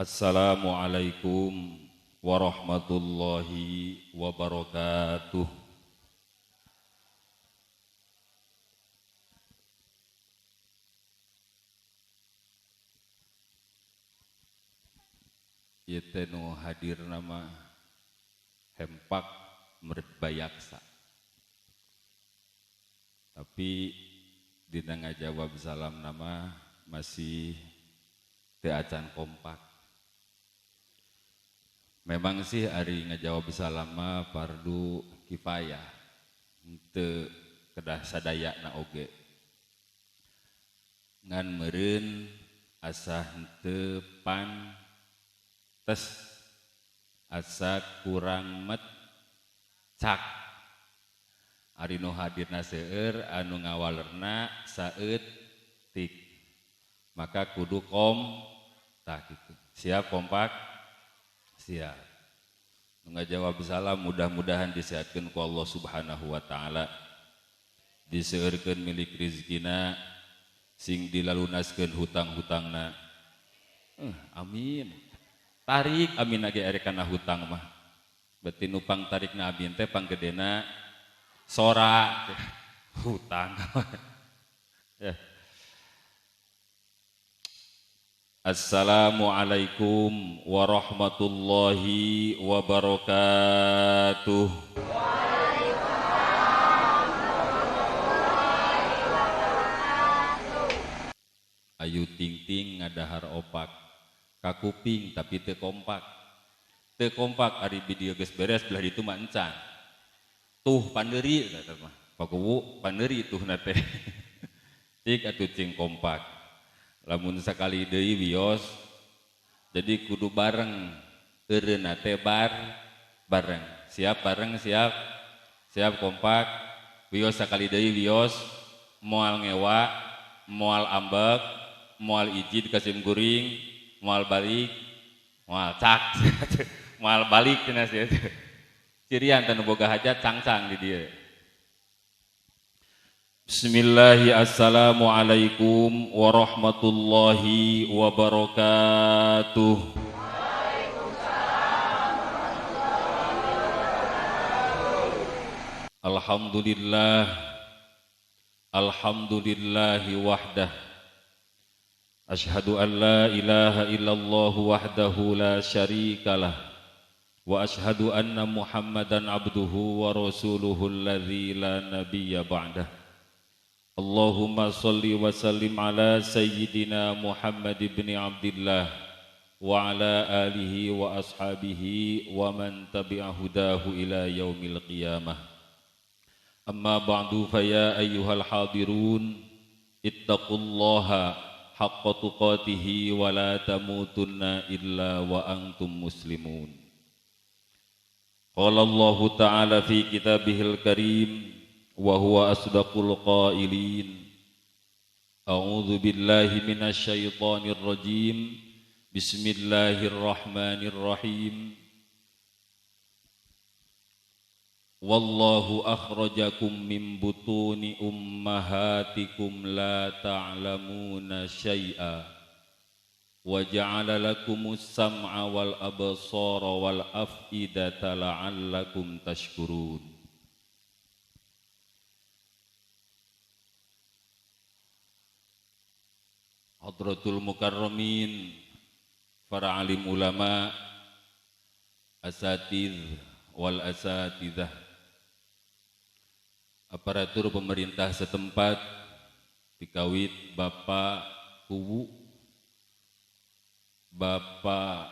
Assalamualaikum warahmatullahi wabarakatuh. Ieu teh nu hadir nama hempak merebbayaksa. Tapi dina ngajawab salam nama masih teu acan kompak. Memang sih ari ngajawab salam mah fardu kifayah, henteu kedah sadayana oge. Ngan meureun asa henteu pantes, asa kurang mecak. Ari nu hadirna seueur anu ngawalerna saeutik. Maka kudu tah gitu. Siap kompak? Siap. Nu ngajawab salam mudah-mudahan disehatkeun ku Allah Subhanahu wa taala. Diseueurkeun milik rezekina sing dilalunaskeun hutang-hutangna. Amin. Tarik amin age are kana hutang mah. Beuti nu pangtarikna amin teh panggedena sora hutang. Ya. Assalamualaikum warahmatullahi wabarakatuh. Ayu ting-ting ngadahar opak, kakuping tapi teu kompak. Teu kompak ari video geus beres belah ditu mah encan. Tuh pandeuri eta mah. Pakuwu pandeuri tuhna teh. Cik atuh cing kompak. Lamun sakali deui wios jadi kudu bareng eureunna teh bareng. Siap bareng siap kompak. Wios sakali deui wios moal ngewa, moal ambek, moal ijid kasim guring, moal balik, moal cak. Moal balik cenah sia. Cirian tanu boga hajat cangcang di dieu. Bismillahirrahmanirrahim. Assalamualaikum warahmatullahi wabarakatuh. Alhamdulillah. Alhamdulillahi wahdah. Ashhadu an la ilaha illallah wahdahu la syarikalah. Wa ashhadu anna Muhammadan abduhu wa rasuluhu alladzi la nabiyya ba'dah. Allahumma salli wa sallim ala sayyidina Muhammad ibn Abdillah wa ala alihi wa ashabihi wa man tabi'a hudahu ila yaumil qiyamah. Amma ba'du fa ya ayyuhal hadirun ittaqullaha haqqa tuqatihi wa la tamutunna illa wa antum muslimun. Qala Allah ta'ala fi kitabihil karim wa huwa asdaqul qailin. A'udzu billahi minasy syaithanir rajim. Bismillahirrahmanirrahim. Wallahu akhrajakum min butuni ummahatikum la ta'lamuna syai'a wa ja'ala lakumus sam'a wal absara wal af'idata la'allakum tashkurun. Hadratul mukarramin, para alim ulama, asatidz wal asatidzah, aparatur pemerintah setempat, dikawit Bapak Kuwu, Bapak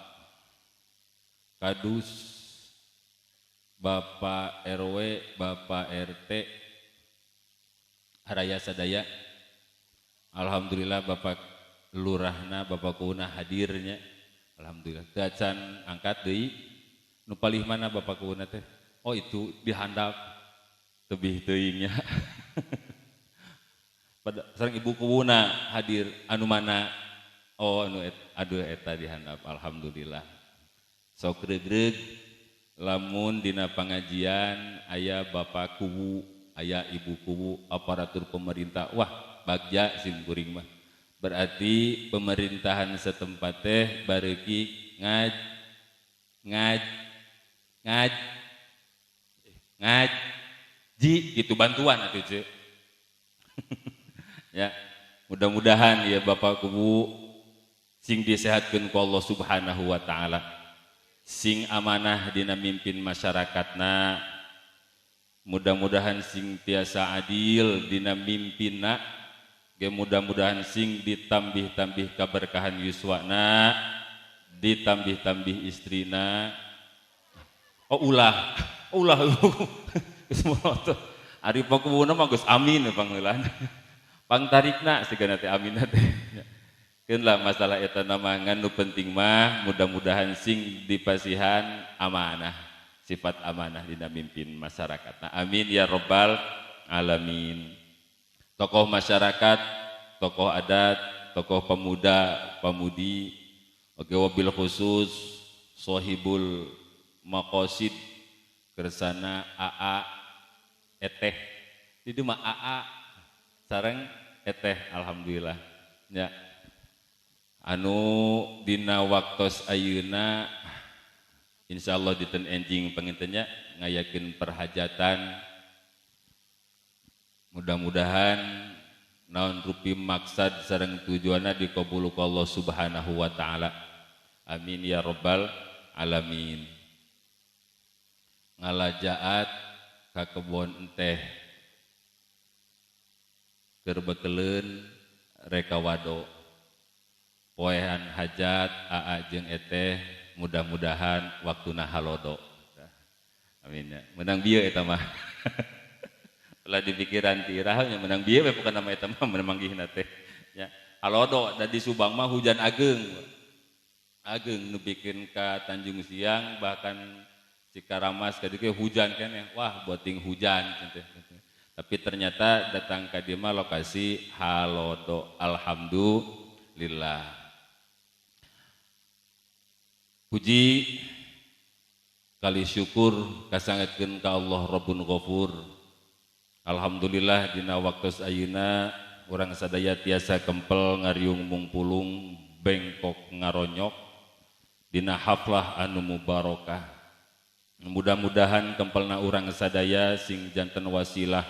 Kadus, Bapak RW, Bapak RT, haraya sadaya. Alhamdulillah Bapak Lurahna, Bapak Kuna hadirnya. Alhamdulillah. Gacan angkat deui. Nu palih mana Bapak Kuna teh? Oh itu dihandap. Tebih teuingnya. Pada sareng Ibu Kuna hadir anu mana? Oh anu eta dihandap. Alhamdulillah. Sok regreg lamun dina pangajian aya Bapak Kuwu, aya Ibu Kuwu, aparatur pemerintah. Wah, bagja sim kuring mah. Berarti pemerintahan setempat teh bareki ngaj ngaj ngaj ngaji gitu bantuan atuh ce. Ya, mudah-mudahan ya Bapak Kubu sing disehatkeun ku Allah Subhanahu wa taala. Sing amanah dina mimpin masyarakatna. Mudah-mudahan sing tiasa adil dina mimpinna. Ge mudah-mudahan sing ditambih-tambih kaberkahan yuswana, ditambih-tambih istrina. Ulah geus monoto. Ari pakubuna mah geus amin pangeulan. Pangtarikna sigana teh amin teh. Keun lah masalah eta nama nganu penting mah mudah-mudahan sing dipasihan amanah, sifat amanah dina mimpin masyarakat. Amin ya rabbal alamin. Tokoh masyarakat, tokoh adat, tokoh pemuda, pemudi, oke wabil khusus sohibul maqasid kersana AA eteh. Jadi mah AA sareng eteh alhamdulillah. Ya. Anu dina waktos ayeuna insyaallah diten enjing pengintennya ngayakeun perhajatan. Mudah-mudahan naon rupi maksad sareng tujuanna dikabul ku Allah Subhanahu wa taala. Amin ya rabbal alamin. Ngalajaat ka kebon teh keur bekeleun reka wado. Poehan hajat aa jeung eteh mudah-mudahan waktuna halodo. Amin ya. Menang bieu eta mah. Lah di pikiran ti iraha nya menang bieu we bukan nama eta mah menemanggihna teh. Ya. Halodo da di Subang mah hujan ageung. Ageung nepikeun ka Tanjung Siang bahkan Cikaramas ka dieu hujan keneh. Wah, boting hujan teh. Tapi ternyata datang ka dieu mah lokasi halodo. Alhamdulillah. Puji kali syukur kasangetkeun ka Allah Rabbun Ghafur. Alhamdulillah dina waktos ayeuna urang sadaya tiasa kempel ngariung mungpulung bengkok ngaronyok dina haflah anu mubarakah. Mudah-mudahan kempelna urang sadaya sing janten wasilah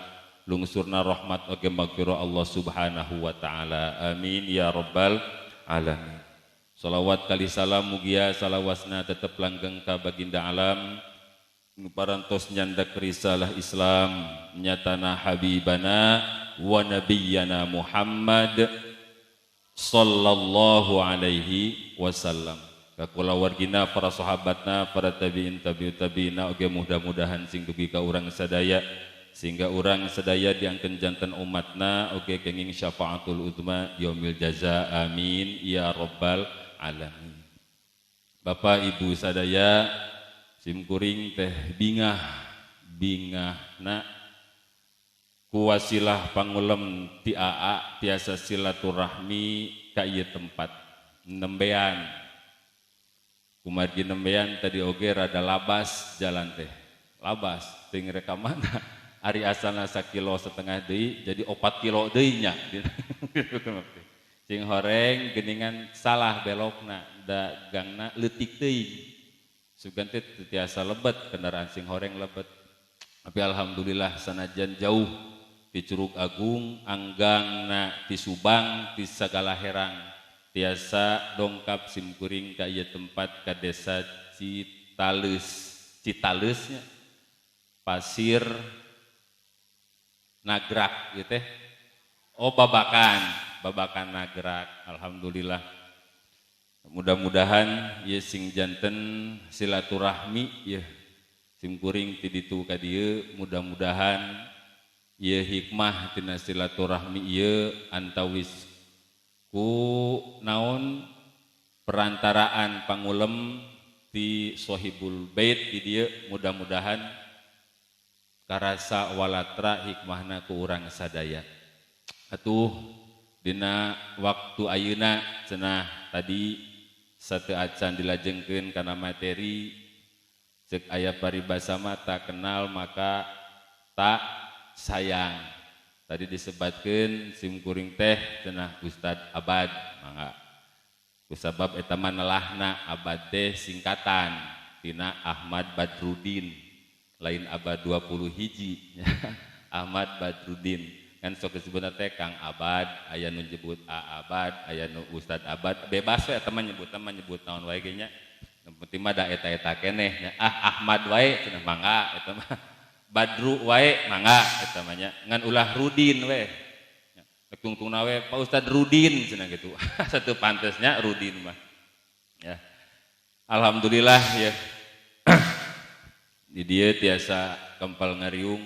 lungsurna rahmat oge magfirah Allah Subhanahu wa taala. Amin ya rabbal alamin. Salawat kali salam mugia salawasna tetep langgeng ka baginda alam nu parantos nyandak risalah Islam nyatana habibana wa nabiyyana Muhammad sallallahu alaihi wasallam. Ka kulawargina para sahabatna para tabiin tabiut tabiina oge mudah-mudahan sing dugi ka urang sadaya sehingga urang sadaya diangkeun janten umatna oge kenging syafaatul uzma yaumil jaza. Amin ya rabbal alamin. Bapak Ibu sadaya simkuring teh bingahna kuwasilah pangulem ti AA tiasa silaturahmi ka ieu tempat nembean. Kumargi nembean tadi oge rada labas jalan teh. Labas teuing reka mana ari asalna 1,5 kilo deui jadi 4 kilo deui nya. Sing horeng geningan salah belokna da gangna leutik teuing. Sugan teh tiasa lebet kendaraan sing horeng lebet. Tapi alhamdulillah sanajan jauh ti Curug Agung anggangna ti Subang ti sagala herang tiasa dongkap simkuring ka ieu tempat ka desa Citaleusnya Pasir Nagrak ieu teh. Oh babakan Nagrak. Alhamdulillah. Mudah-mudahan ieu sing janten silaturahmi ieu simkuring ti ditu ka dieu mudah-mudahan ieu hikmah tina silaturahmi ieu antawis ku naon perantaraan pangulem ti Sohibul Bait di dieu mudah-mudahan karasa walatra hikmahna ku urang sadaya. Atuh dina waktu ayeuna cenah tadi sateu acan dilajengkeun kana materi ceuk aya paribasa mah tak kenal maka tak sayang. tadi disebatkeun simkuring teh cenah Ustad Abad mangga kusabab eta mah nelahna Abad teh singkatan tina Ahmad Badrudin lain Abad 20 hiji Ahmad Badrudin kan sok disebutna teh Kang Abad aya nu nyebut A Abad aya nu Ustad Abad bebas we eta mah nyebut naon wae ge nya yang penting mah da eta keneh nya Ahmad wae cenah mangga eta mah Badru wae mangga eta mah nya ngan ulah Rudin we tungtungna we Pak Ustad Rudin cenah gitu satu pantesnya Rudin mah ya alhamdulillah ya di dieu tiasa kempal ngariung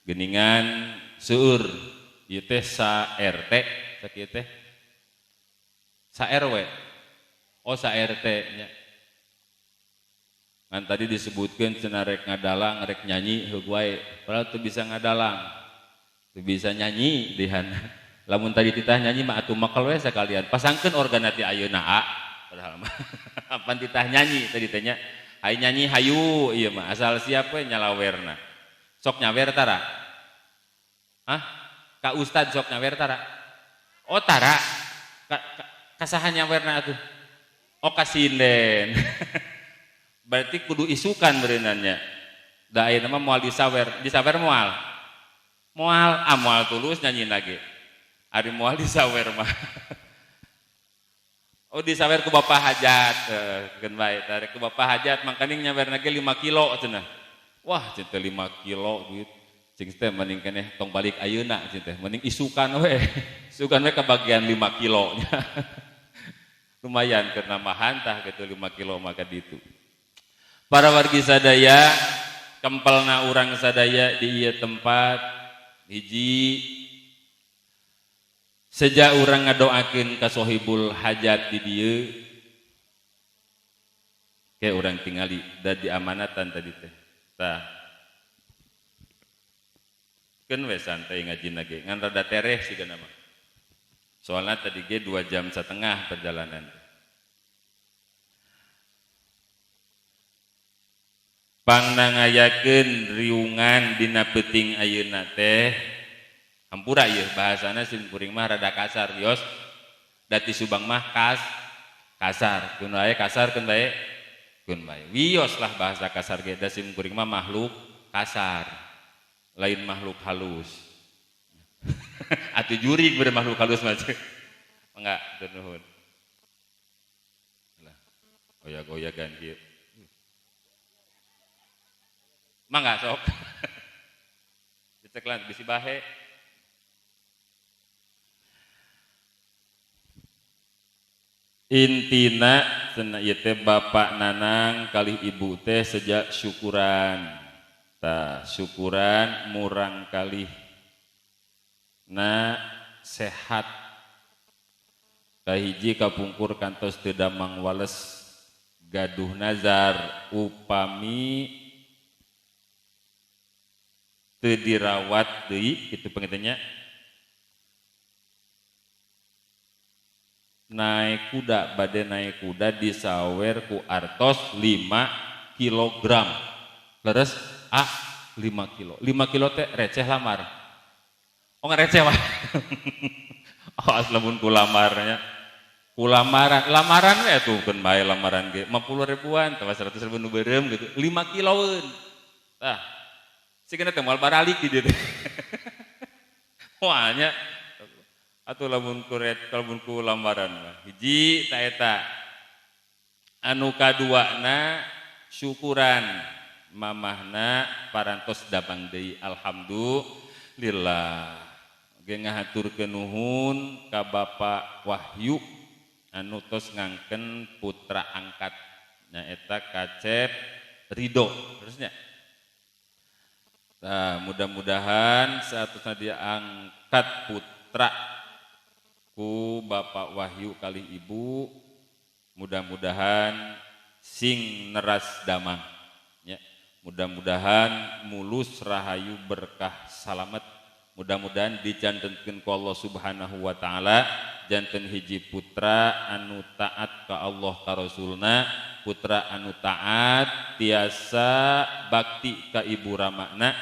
geuningan seueur ieu teh sa RT sakieu teh sa RW oh sa RT nya kan tadi disebutkeun cenah rek ngadalang rek nyanyi heug wae padahal teu bisa ngadalang teu bisa nyanyi dihan lamun tadi titah nyanyi mah atuh makel we sakalian pasangkeun organ ti ayeuna padahal mah pan titah nyanyi tadi teh nya ai nyanyi hayu ieu mah asal siap we nyalawerna sok nyawer tara ka ustad sok nyawer tara oh tara kasaha nyawerna atuh oh ka sinden berarti kudu isukan berenannya da ayeuna mah moal disawer moal moal tulus nyanyi lagi ari moal disawer mah oh disawer ku bapak hajat keun bae tarik ku bapak hajat mangkaning nyawerna ge 5 kilo cenah wah cenah 5 kilo duit cing teh mending keneh tong balik ayeuna cenah teh mending isukan we kebagian 5 kilo nya lumayan keur nambahan tah kitu 5 kilo maka ditu. Para wargi sadaya kempelna urang sadaya di ieu tempat hiji sejak urang ngadoakeun ka sohibul hajat di dieu ke urang tingali da diamanatan tadi teh tah keun we santai ngajina ge ngan rada tereh sigana mah soalna tadi ge 2,5 jam perjalanan. Pangnangayakeun riungan dina peuting ayeuna teh hampura ieu bahasana simkuring mah rada kasar wios dati Subang mah kasar keun bae kasar keun bae wios lah bahasa kasar ge da simkuring mah makhluk kasar lain makhluk halus atuh jurig beureum makhluk halus mah enggak nuhun lah goyah-goyagan kieu mangga sok diceklan bisi bahe intina cenah ieu teh bapak nanang kalih ibu teh sejak syukuran tah syukuran murang kalih na sehat kahiji kapungkur kantos teu damang wales gaduh nazar upami teu dirawat deui kitu pengertiannya naik kuda bade naik kuda disawer ku artos 5 kilogram leres 5 kilo 5 kilo teh receh lamar oh nggak receh mah oh aslamun ku lamarnya ku lamaran we tuh keun bae lamaran ge 50 ribuan teh 100 ribu nu beureum gitu 5 kiloeun tah sigana teh moal baralik di dieu teh wah nya atuh lamun ku lamaran mah hiji ta eta anu kaduana syukuran mamahna parantos dabang deui alhamdulillah ge ngahaturkeun nuhun ka Bapak Wahyu anu tos ngangken putra angkat nyaeta Kacep Ridho terusnya nah mudah-mudahan saatna dia angkat putra ku Bapak Wahyu kali ibu mudah-mudahan sing neras damang ya mudah-mudahan mulus rahayu berkah salamet mudah-mudahan dijantenkeun ku Allah Subhanahu wa taala janten hiji putra anu taat ka Allah ka Rasulna putra anu taat tiasa bakti ka ibu ramana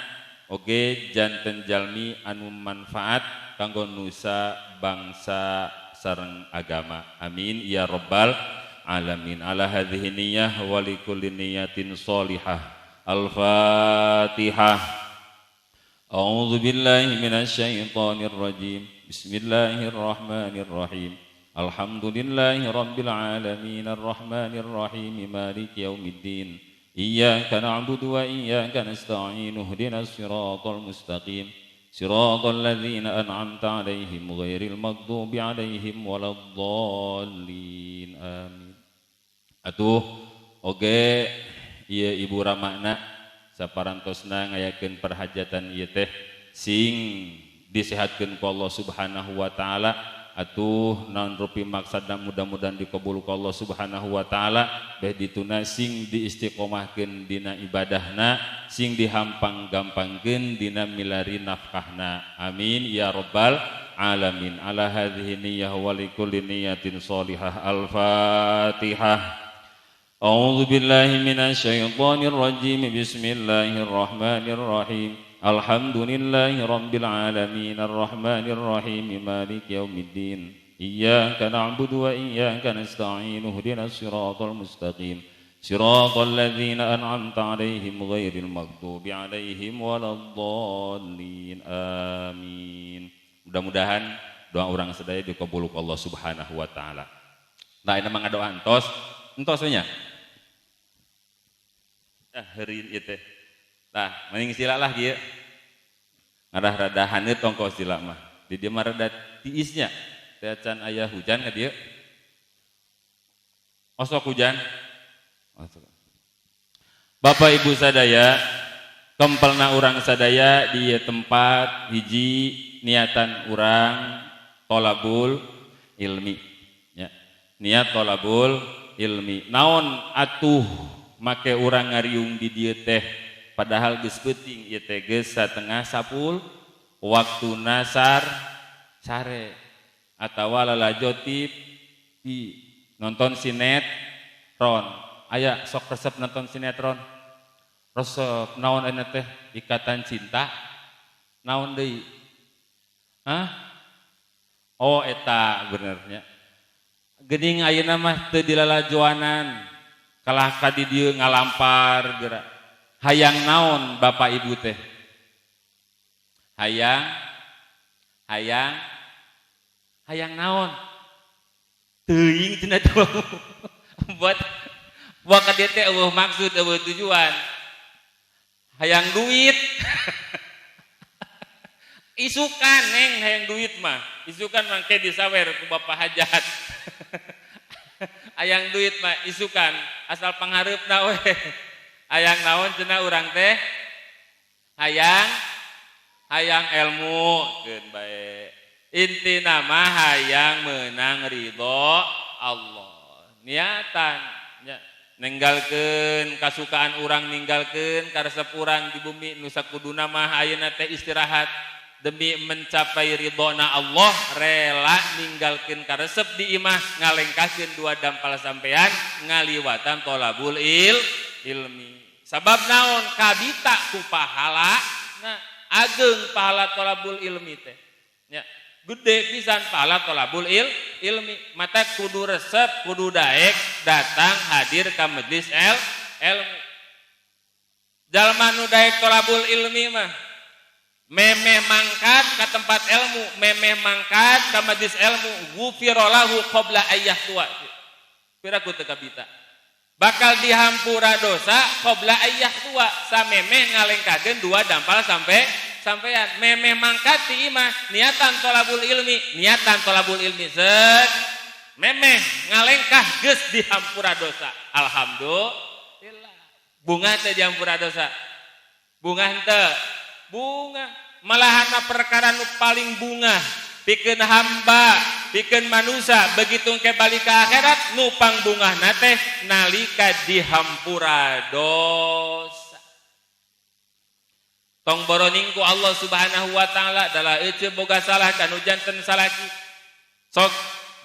oge janten jalmi anu manfaat kanggo nusa bangsa sareng agama. Amin ya rabbal alamin. Ala hadhihi niyyah wa likulli niyatin sholihah. Al-Fatihah. A'udzu billahi minasy syaithanir rajim. Bismillahirrahmanirrahim. Alhamdulillahi rabbil alamin arrahmanir rahim maliki yaumiddin. Iyyaka na'budu wa iyyaka nasta'in ihdinas siratal mustaqim. Siratal ladzina an'amta 'alaihim ghairil maghdubi 'alaihim waladdallin. Amin. Atuh oge ieu ibu ramakna saparantosna ngayakeun perhajatan ieu teh sing disehatkeun ku Allah Subhanahu wa taala. Atuh naon rupi maksudna mudah-mudahan dikabul ku Allah Subhanahu wa taala, beh dituna sing diistiqomahkeun dina ibadahna, sing dihampang gampangkeun dina milari nafkahna. Amin ya rabbal alamin. Ala hadhihi niyyah wa likulli niyatin sholihah. Al-Fatihah. A'udzu billahi minasy syaithanir rajim. Bismillahirrahmanirrahim. Alhamdulillahi rabbil alamin arrahmanir rahim maliki yaumiddin. Iyyaka na'budu wa iyyaka nasta'in ihdinas siratal mustaqim. Siratal ladzina an'amta 'alaihim ghairil maghdubi 'alaihim waladdallin. Amin. Mudah-mudahan doa orang sadaya dikabul ku Allah Subhanahu wa taala. Nah, ini mah ngadoa entos we nya. Heureun ieu teh. Tah, mending sila lah kieu. Ngadah rada haneut ongkos sila mah. Di dieu mah rada tiisnya. Teh can aya hujan ka dieu. Osok hujan. Bapak Ibu sadaya, kempelna urang sadaya di tempat hiji niatan urang tolabul ilmi. Ya. Niat tolabul ilmi. Naon atuh make urang ngariung di dieu teh? Padahal geus peuting ieu teh geus satengah 10 waktuna sare atawa lalajotip di nonton sinetron. Aya sok resep nonton sinetron. Resep naon aya teh? Ikatan Cinta. Naon deui? Hah? Oh eta bener nya. Geuning ayeuna mah teu dilalajoanan. Kalah ka di dieu ngalampar geura. Hayang naon Bapak Ibu teh? Hayang naon? Teuing cenah tuh. buat ka dieu teh eueuh maksud, eueuh tujuan. Hayang duit. Isukan neng hayang duit mah. Isukan mangke disawer ku Bapak Hajat. Hayang duit mah isukan, asal panghareupna we. Hayang naon cenah urang teh? Hayang ilmu keun bae. Intina mah hayang meunang ridho Allah. Niatan nya ninggalkeun kasukaan urang, ninggalkeun karesep urang di bumi nu sakuduna mah ayeuna teh istirahat demi mencapai ridhona Allah, rela ninggalkeun karesep di imah ngalengkahkeun dua dampal sampean ngaliwatan tolabul ilmi. Sabab naon? Kabita ku pahala. Nah, ageung pahala tolabul ilmi teh. Ya, gede pisan pahala tolabul ilmi. Mata kudu resep, kudu daek datang hadir ka majelis ilmu. Jalma nu daek tolabul ilmi mah memeh mangkat ka tempat ilmu, memeh mangkat ka majelis ilmu, ghufira lahu qabla ayyah tua. Pira ku teu kabita. Bakal dihampura dosa qabla ayyah tua, samemeh ngalengkakeun dua dampal sampean. Memeh mangkat ti imah niatan tolabul ilmi set memeh ngalengkah geus dihampura dosa. Alhamdulillah. Bunga teh dihampura dosa. Bunga henteu. Bunga malahan perkara nu paling bunga pikeun hamba, pikeun manusia begitu ke balik ke akhirat nu pangbungahna teh nalika dihampura dosa. Tong boroning ku Allah Subhanahu wa taala adalah ece boga salah kanu janten salaki. Sok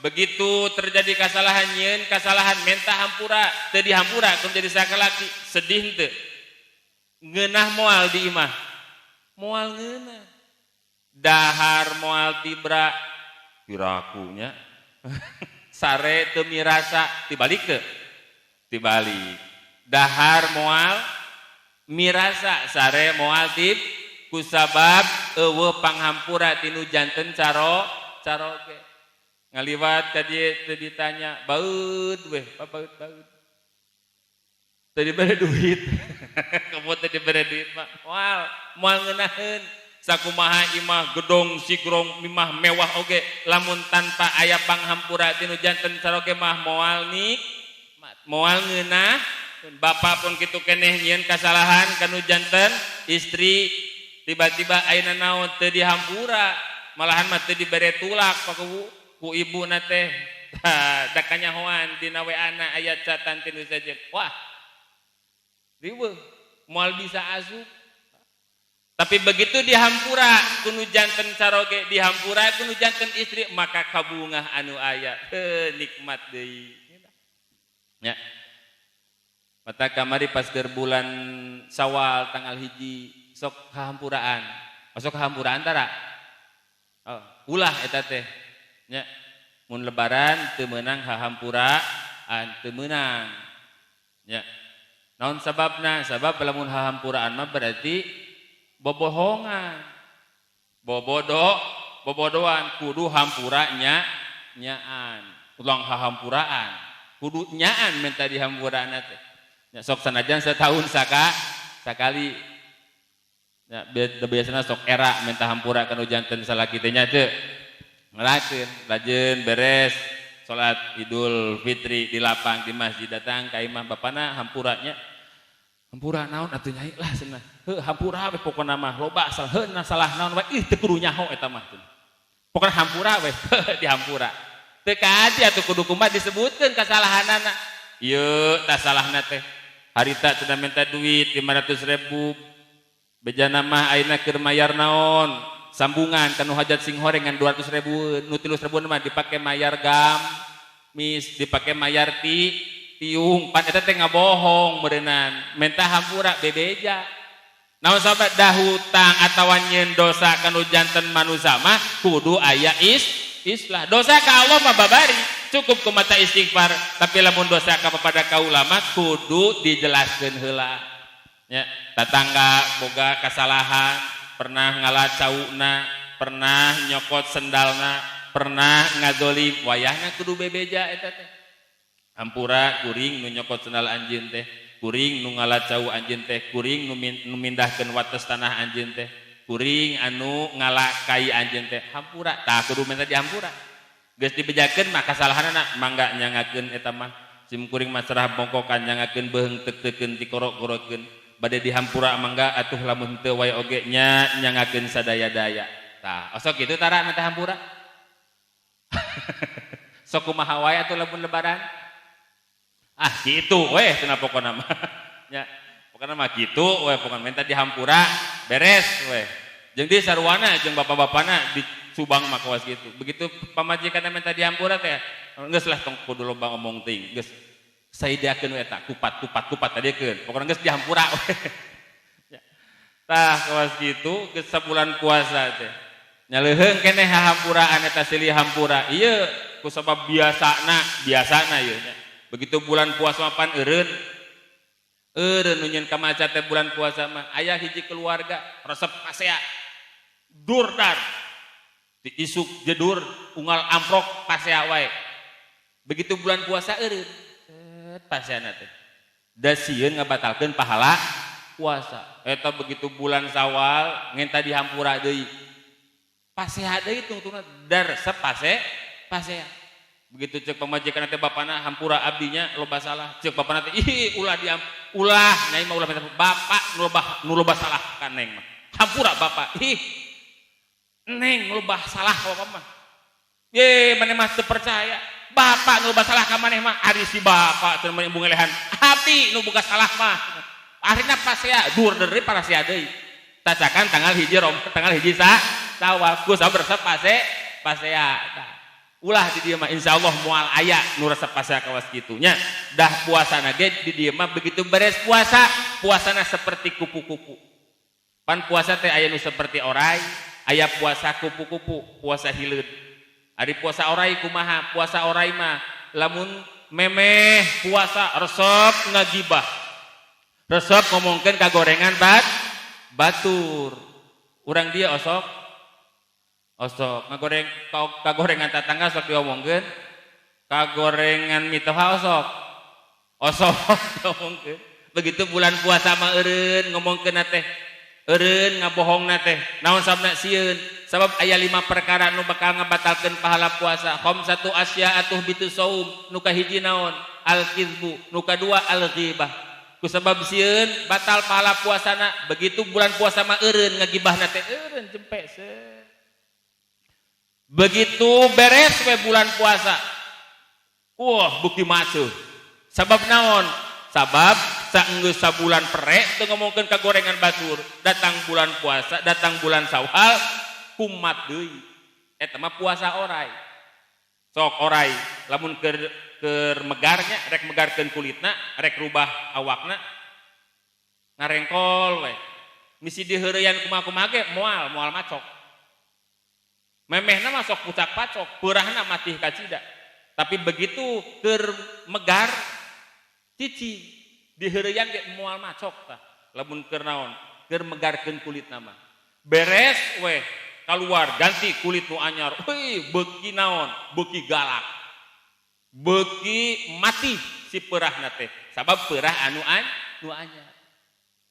begitu terjadi kesalahan nyeun kesalahan menta hampura teu dihampura kun jadi sakalaki sedih teu. Ngeunah moal di imah. moal ngeunah. Dahar moal tibra pirakunya. Sare teu mirasa tibalik teu? Tibalik. Dahar moal mirasa sare moal tib kusabab eueuh panghampura tinu janten caroge. Ngaliwat ka dieu teu ditanya, "Baeud weh, baeud." Teu dibere duit. Kamu teu dibere duit mah moal ngeunaheun. Sakumaha imah gedong sigrong imah mewah oge lamun tanpa aya panghampura tinu janten caroge mah moal nikmat, moal ngeunah. Bapak pun kitu keneh nyieun kasalahan kanu janten istri tiba-tiba ayeuna naon teu dihampura, malahan mah teu dibere tulak ku ibuna teh. Da kanyahoan dina WA-na aya catan tinu saja. Wah. Riweuh moal bisa asup. Tapi begitu dihampura kuno janten caroge, dihampura kuno janten istri, maka kabungah anu aya nikmat deui. Ya. Mata kamari pas keur bulan Syawal tanggal 1 sok hahampuraan. Sok hahampuraan tara. Ulah eta teh. Nya. Mun lebaran teu meunang hahampuraan, teu meunang. Ya. Naon sababna? Sabab lamun hahampuraan mah berarti bobohongan. Bobodoan kudu hampura nyaan. Ulang hahampuraan. Kudu nyaan minta dihampuraan teh. Ya sok sanajan setahun sakali. Ya biasana sok era minta hampura kanu janten salaki teh nya teu. Ngelakeun, rajin beres salat Idul Fitri di lapang di masjid datang ka imah bapana hampuranya. Hampura naon atuh nyai lah cenah. Heuh hampura we pokona mah loba salah naon we teu kudu nyaho eta mah. Pokona hampura we dihampura. Teu kaji atuh kudu kumaha disebutkeun kasalahanana. Ieu tah salahna teh. Harita teu minta duit 500.000. Bejana mah ayeuna keur mayar naon? Sambungan kanu hajat sing horengan 200.000, nu 300.000 mah dipake mayar gamis, dipake mayar tiung. Pan eta teh ngabohong meureunnan. Menta hampura bebeja. Naon sahabat dah hutang atawa nyieun dosa kanu janten manusia mah kudu aya islah. Dosa ka Allah mah babari, cukup ku mata istighfar, tapi lamun dosa ka pada kaula mah kudu dijelaskeun heula. Ya, tatangga boga kasalahan, pernah ngalacauna, pernah nyokot sendalna, pernah ngazolim, wayahna kudu bebeja eta teh. Hampura kuring nu nyokot sendal anjeun teh, kuring nu ngalacau anjeun teh, kuring nu mindahkeun wates tanah anjeun teh, kuring anu ngalakai anjeun teh, hampura tah kudu minta dihampura. Geus dibejakeun mah kasalahanna mangga nyangakeun eta mah. Sim kuring mah serah bongkokan nyangakeun beheung teu-teukeun dikorok-korokkeun. Bade dihampura mangga atuh lamun teu wae oge nya nyangakeun sadaya-daya. Tah, osok kitu tara minta hampura. Sok kumaha wae atuh lamun lebaran. Kitu weh cenah pokona mah. Nya, pokona mah kitu weh pokona minta dihampura beres weh. Jeung di sarwana jeung bapak-bapana di Subang mah kawas kitu. Begitu pamajikanna minta dihampura teh, geus lah tong kudu loba ngomong teuing. Geus saidiakeun eta kupat tadikeun. Pokona geus dihampura weh. Tah kawas kitu geus sabulan puasa teh. Nyaleuheung keneh hahampuraan eta silih hampura. Ieu kusabab biasana ieu nya. Begitu bulan puasa pan eureun nu nyeun ka maca teh bulan puasa mah aya hiji keluarga resep pasea durdar di isuk jedur unggal amprok pasea wae. Begitu bulan puasa eureun paseana teh da sieun ngabatalkeun pahala puasa. Eta begitu bulan Syawal ngenta dihampura deui. Pasea deui tungtungna dar pasea. Begitu cek pamajikan teh bapana hampura abdinya loba salah. Cek bapana teh ulah nyai mah ulah minta bapak nu loba salah ka neng mah. Hampura bapak. Neng loba salah ka bapak mah. Ye maneh mah teu percaya. Bapak nu loba salah ka maneh mah ari si bapak teu meunang ngelehan. Abdi nu boga salah mah. Akhirna pasea dur deui pasea deui. Tacakan tanggal 1 Syawal ku sabar resep pasea. Ulah di dieu mah insyaallah moal aya nu resep pasea kawas kitu nya. Dah puasana ge di dieu mah begitu beres puasa, puasana seperti kupu-kupu. Pan puasa teh aya nu saperti oray, aya puasa kupu-kupu, puasa hileud. Ari puasa oray kumaha? Puasa oray mah lamun memeh puasa resep ngagibah. Resep ngomongkeun kagorengan batur. Urang dia osok ngagoreng kagorengan tetangga sok diomongkeun. Kagorengan mitoha osok ngomongkeun. Begitu bulan puasa mah eureun ngomongkeun teh. Eureun ngabohongna teh. Naon sabna sieun? Sabab aya 5 perkara nu bakal ngabatalkeun pahala puasa. Khamsatu asya'atuh bitu saum. Nu kahiji naon? Al-kizbu. Nu kadua al-ghibah. Ku sabab sieun batal pahala puasana. Begitu bulan puasa mah eureun ngagibahna teh eureun jempe se. Begitu beres we bulan puasa. Wah, bukti maceuh. Sabab naon? Sabab saenggeus sabulan perek teu ngomongkeun kagorengan batur, datang bulan puasa, datang bulan Syawal kumat deui. Eta mah puasa oray. Sok oray lamun keur megarnya rek megarkeun kulitna, rek rubah awakna ngarengkol we. Misi diheureuyan kumaha-kumaha ge moal macok. Memehna mah sok pucak-pacok, peurahna matih kacida. Tapi begitu keur megar cici diheureuyan ge moal macok tah. Lamun keur naon? Keur megarkeun kulitna mah. Beres we keluar ganti kulit nu anyar. Heuy, beuki naon? Beuki galak. Beuki mati si peurahna teh. Sabab peurah anu anyar.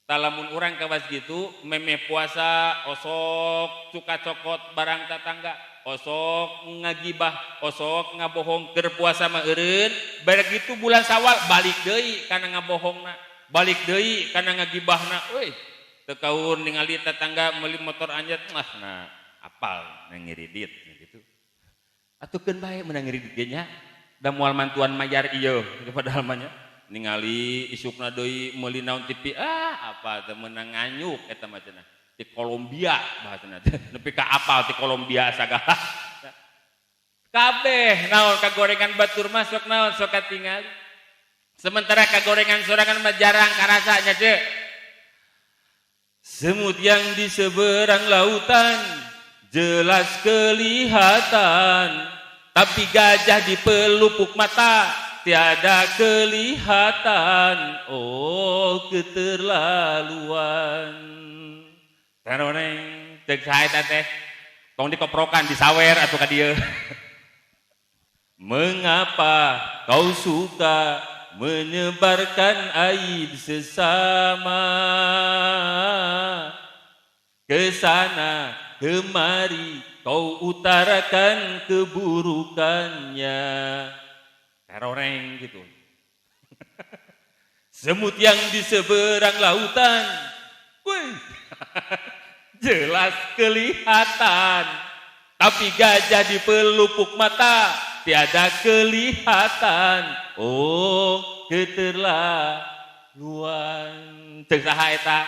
Tah lamun urang kawas gitu, memeh puasa osok suka cokot barang tetangga, osok ngagibah, osok ngabohong keur puasa mah eureun, begitu bulan Syawal balik deui kana ngabohongna, balik deui kana ngagibahna. Euy, teu kaun ningali tetangga meuli motor anyar, nah apal ngiridit gitu. Atukeun bae meunang ngiridit ge nya, da moal mantuan mayar ieu padahal mah nya. Ningali isukna deui meuli naon TV apa teh meunang nganyuk eta mah cenah di Kolombia bahasana teh nepi ka apal di Kolombia sagala kabeh naon kagorengan batur mah sok naon sok katingali sementara kagorengan sorangan mah jarang karasa nya teh. Semut yang di seberang lautan jelas kelihatan, tapi gajah di pelupuk mata tiada kelihatan. Oh, keterlaluan. Taroneng teu sae teh tong dikoprokan disawer atuh ka dieu. Mengapa kau suka menyebarkan aib sesama, kesana kemari kau utarakan keburukannya. Teroreng gitu. Semut yang di seberang lautan, wih, jelas kelihatan, tapi gajah di pelupuk mata tiada kelihatan. Oh, keterlaluan. Cek saha eta?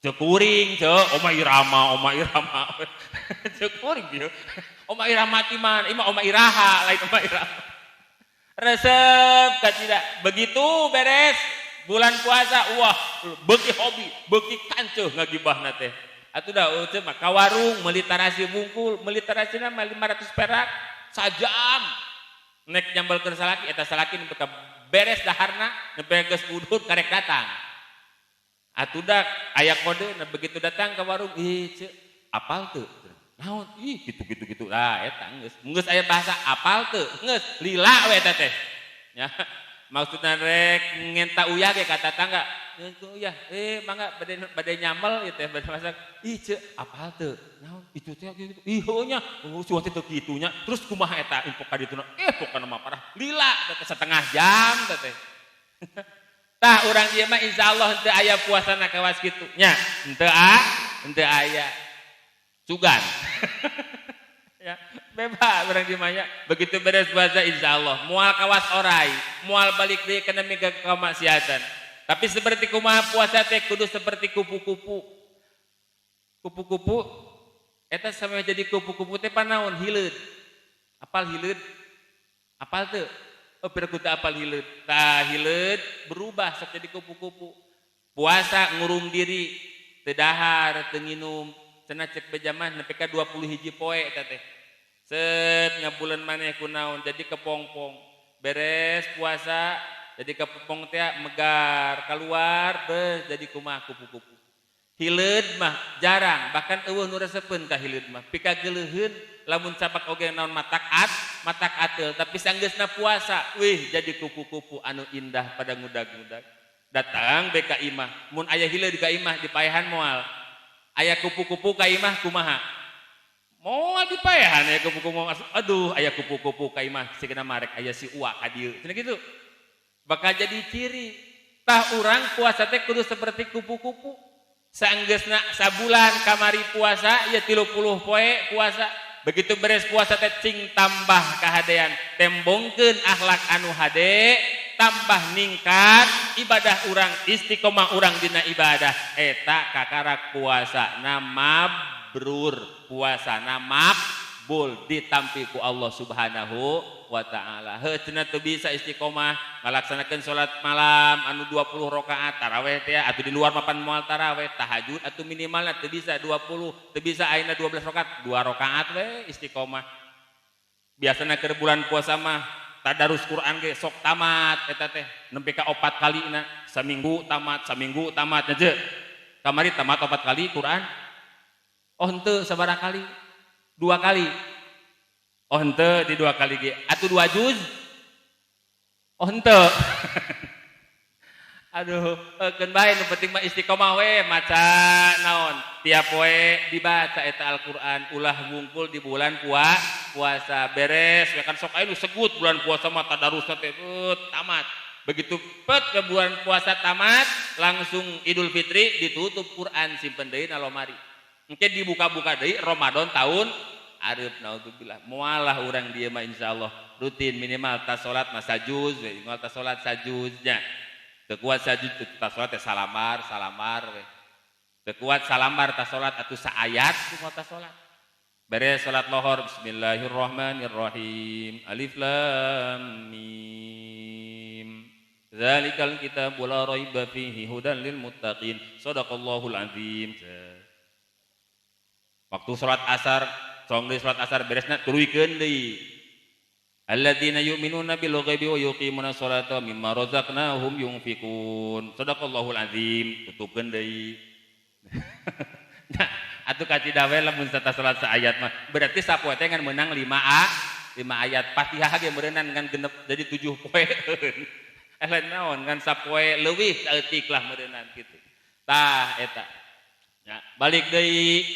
Cek kuring, cek Oma Irama. Cek kuring dia. Oma Irama ti man, ima Oma Iraha, lain Oma Irama. Resep kacida. Begitu beres bulan puasa, wah, beuki hobi, beuki kancuh ngagibahna teh. Atuh da teh mah ka warung meuli tarasi bungkul, meuli tarasina mah 500 perak sajam. Nek nyambelkeun salaki eta salaki nepi ka beres daharna, nepi geus udud karek datang. Atuh da aya kode, nah begitu datang ke warung, ih ceu, apal teu? Naon? Ih gitu. Lah eta geus aya bahasa apal teu? Geus lila we eta teh. Ya. Maksudna rek ngenta uyah ge ka tetangga. Uyah, mangga bade nyamel ieu teh bade masak. Ih ceu, apal teu? Naon? Itu teh gitu. Ih heuh nya, suah teh teu kitunya. Terus kumaha eta info ka dituna? Pokona mah parah. Lila teh setengah jam teh. Tah urang ieu mah insyaallah henteu aya puasana kawas kitu. Nya, henteu aya. Sugan. Ya, bebas urang di maya. Begitu beres puasa insyaallah moal kawas oray, moal balik deui kana mega kamaksiatan. Tapi seperti kumaha puasa teh kudu seperti kupu-kupu. Kupu-kupu eta sampai jadi kupu-kupu teh panaon hileud. Apal hileud? Apal teu? Oh, piraku teu apal hileud. Tah hileud berubah sok jadi kupu-kupu. Puasa ngurung diri teu dahar, teu nginum, cenah cek bejamah nepi ka 20 hiji poe eta teh. Set ngabuleun maneh kunaon jadi kepongpong. Beres puasa jadi kepongpong teh megar, keluar beus jadi kumaha kupu-kupu. Hileud mah jarang, bahkan eueuh nu resepeun ka hileud mah. Pika geuleuheun lamun capak oge naon matak ateul, tapi sanggeusna puasa, wih jadi kupu-kupu anu indah pada ngudag-ngudag. Datang beka imah, mun aya hileud ka imah dipaehan moal. Aya kupu-kupu ka imah kumaha? Moal dipaehan aya kupu-kupu moal. Aduh, aya kupu-kupu ka imah sigana marek aya si uwa ka dieu. Cenah kitu. Bakal jadi ciri. Tah urang puasa teh kudu seperti kupu-kupu. Saenggeusna sabulan kamari puasa ya 30 poe puasa. Begitu beres puasa teh cing tambah kahadean, tembongkeun akhlak anu hade, tambah ningkat ibadah urang, istiqomah urang dina ibadah. Eta kakarak puasa na mabrur, puasa na makbul ditampi ku Allah Subhanahu wa taala. Heuh cenah teu bisa istiqomah ngalaksanakeun salat malam anu 20 rakaat tarawih teh atuh di luar mapan moal tarawih, tahajud atuh minimalna teu bisa 20, teu bisa ayeuna 12 rakaat, 2 rakaat we istiqomah. Biasana keur bulan puasa mah tadarus Quran ge sok tamat eta teh nempi ka 4 kalina, saminggu tamat nya je. Kamari tamat 4 kali Quran. Oh henteu sabaraha kali? 2 kali. Oh henteu di 2 kali ge. Atuh 2 juz? Oh henteu. Aduh, keun bae nu penting mah istiqomah we maca naon? Tiap poe dibaca eta Al-Qur'an, ulah ngumpul di bulan puasa. Beres we kan sok aya nu segut bulan puasa mah tadarusna teh tamat. Begitu pet ke bulan puasa tamat, langsung Idul Fitri ditutup Quran simpen deui na lomari. Engke dibuka-buka deui Ramadan tahun arep naudzubillah. Moalah urang dieu mah insyaallah rutin minimal tas salat mah sajuz we, minimal tas salat sajuznya. Teu kuat sajuz tas salat teh salamar we. Teu kuat salamar tas salat atuh saayat kumaha tas salat. Beres salat lohor bismillahirrahmanirrahim. Alif lam mim. Zalikal kitabul la raiba fihi hudan lil muttaqin. Shadaqallahul azim. Waktu salat asar song deui salat asar beresna turuykeun deui. Alladzina yu'minuna bil ghaibi wa yuqimuna sholata mimma razaqnahum yunfikun. Shadaqallahul azim. Tutupkeun deui. Nah, atuh kacida we lamun satas salat saayat mah berarti sapoe teh ngan meunang 5 ayat. Fatihah ge meureunnan ngan genep jadi 7 poe. Lain naon ngan sapoe leuwih saeutik lah meureunnan kitu. Tah eta. Ya, balik deui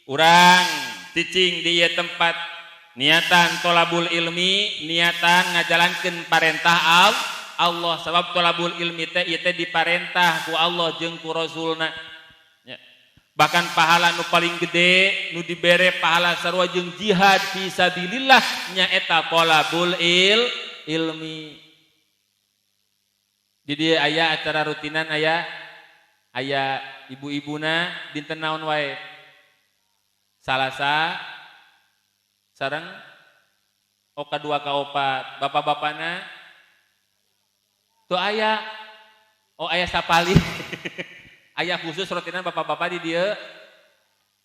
urang cicing di ieu tempat niatan tolabul ilmi, niatan ngajalankeun parentah Allah sabab tolabul ilmi teh ieu teh diparentah ku Allah jeung ku Rasulna. Ya. Bahkan pahala nu paling gede nu dibere pahala sarua jeung jihad fi sabilillah nya eta tolabul ilmi. Jadi aya acara rutinan aya ibu-ibuna dinten naon wae? Salasa sareng oka 2 ka 4 bapak-bapana tuh aya aya sapali aya khusus rutinan bapak-bapak di dieu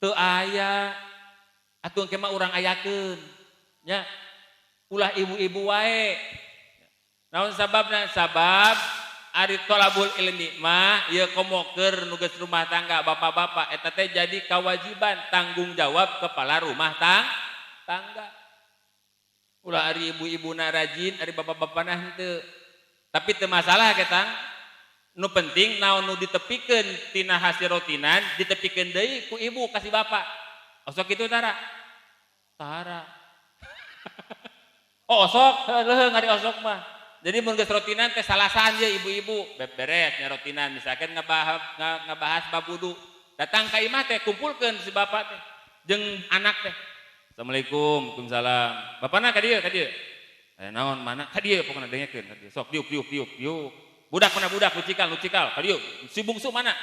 teu aya atuh engke mah urang ayakeun nya ulah ibu-ibu wae naon sababna sabab ari tolabul ilmi mah ieu komoker nu geus rumah tangga bapak-bapak eta teh jadi kewajiban tanggung jawab kepala rumah tangga. Ulah ari ibu-ibuna rajin, ari bapak-bapana henteu. Tapi teu masalah ketang. Nu penting naon nu ditepikeun tina hasil rutinan ditepikeun deui ku ibu kasih bapak. Osok kitu tara? Tara. Oh osok, heuh ngari osok mah. Jadi mun geus rotinan teh salasan je ibu-ibu beres nya rotinan misalkan ngebahas bab wudu. Datang ka imah teh kumpulkeun si bapak teh jeung anak teh. Assalamualaikum, waalaikumsalam. Bapana ka dieu? Naon mana? Ka dieu pokona dengekeun ka dieu. Sok diuk. Budak mana budak lucikal ka dieu. Si bungsu mana?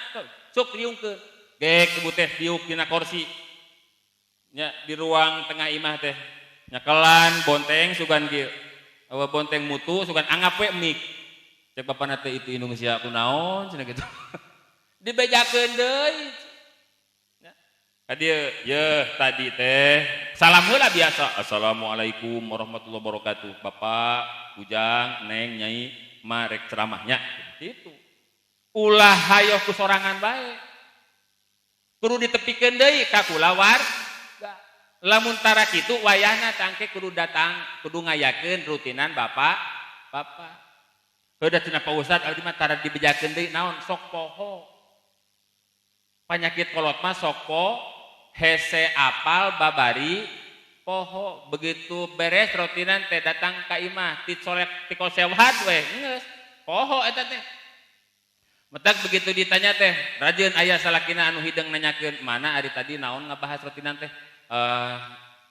Sok diungkeun. Gek ibu teh diuk dina kursi. Nya di ruang tengah imah teh. Nyakelan bonteng sugan kieu. Awa bonteng mutu sugan anggap we mik. Cek bapana teh itu Indonesia kunaon cenah kitu. Dibejakeun deui. Kadieu ye tadi teh salam heula biasa. Assalamualaikum warahmatullahi wabarakatuh. Bapak, Ujang, Neng, Nyai, marek ceramahnya. Itu. Ulah hayo ku sorangan bae. Kudu ditepikeun deui ka kulawar. Lamun tara kitu wayahna tangke kudu datang, kudu ngayakeun rutinan bapak. Heuda cenah Pak Ustad abdi mah tara dibejakeun deui naon sok poho. Panyakit kolot mah sok poho. Hese apal babari poho begitu beres rotinan teh datang ka imah ti colek ti kosewat we geus poho eta teh metak begitu ditanya teh rajin aya salakina anu hideung nanyakeun mana ari tadi naon ngabahas rotinan teh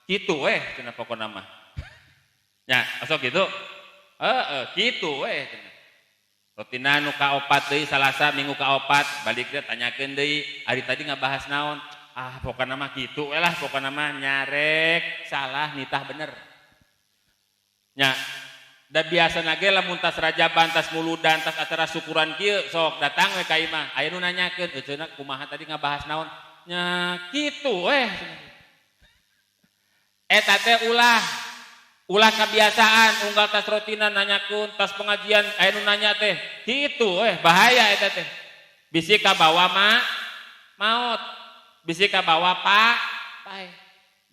kitu we cenah pokona mah nya asok kitu kitu we cenah rotinan nu kaopat deui Salasa minggu kaopat balik teh tanyakeun deui ari tadi ngabahas naon pokoknya mah gitu lah pokoknya mah nyarek salah nitah bener nya da biasa nage lamun tas rajaban tas muludan tas acara syukuran kieu sok datang we ka imah aya nu nanyakeun cenah kumaha tadi ngabahas naon nya kitu eta teh ulah kebiasaan unggal tas rotinan nanyakeun tas pengajian aya nu nanya teh kitu bahaya eta teh bisi ka bawa maot bisi ka bawa pak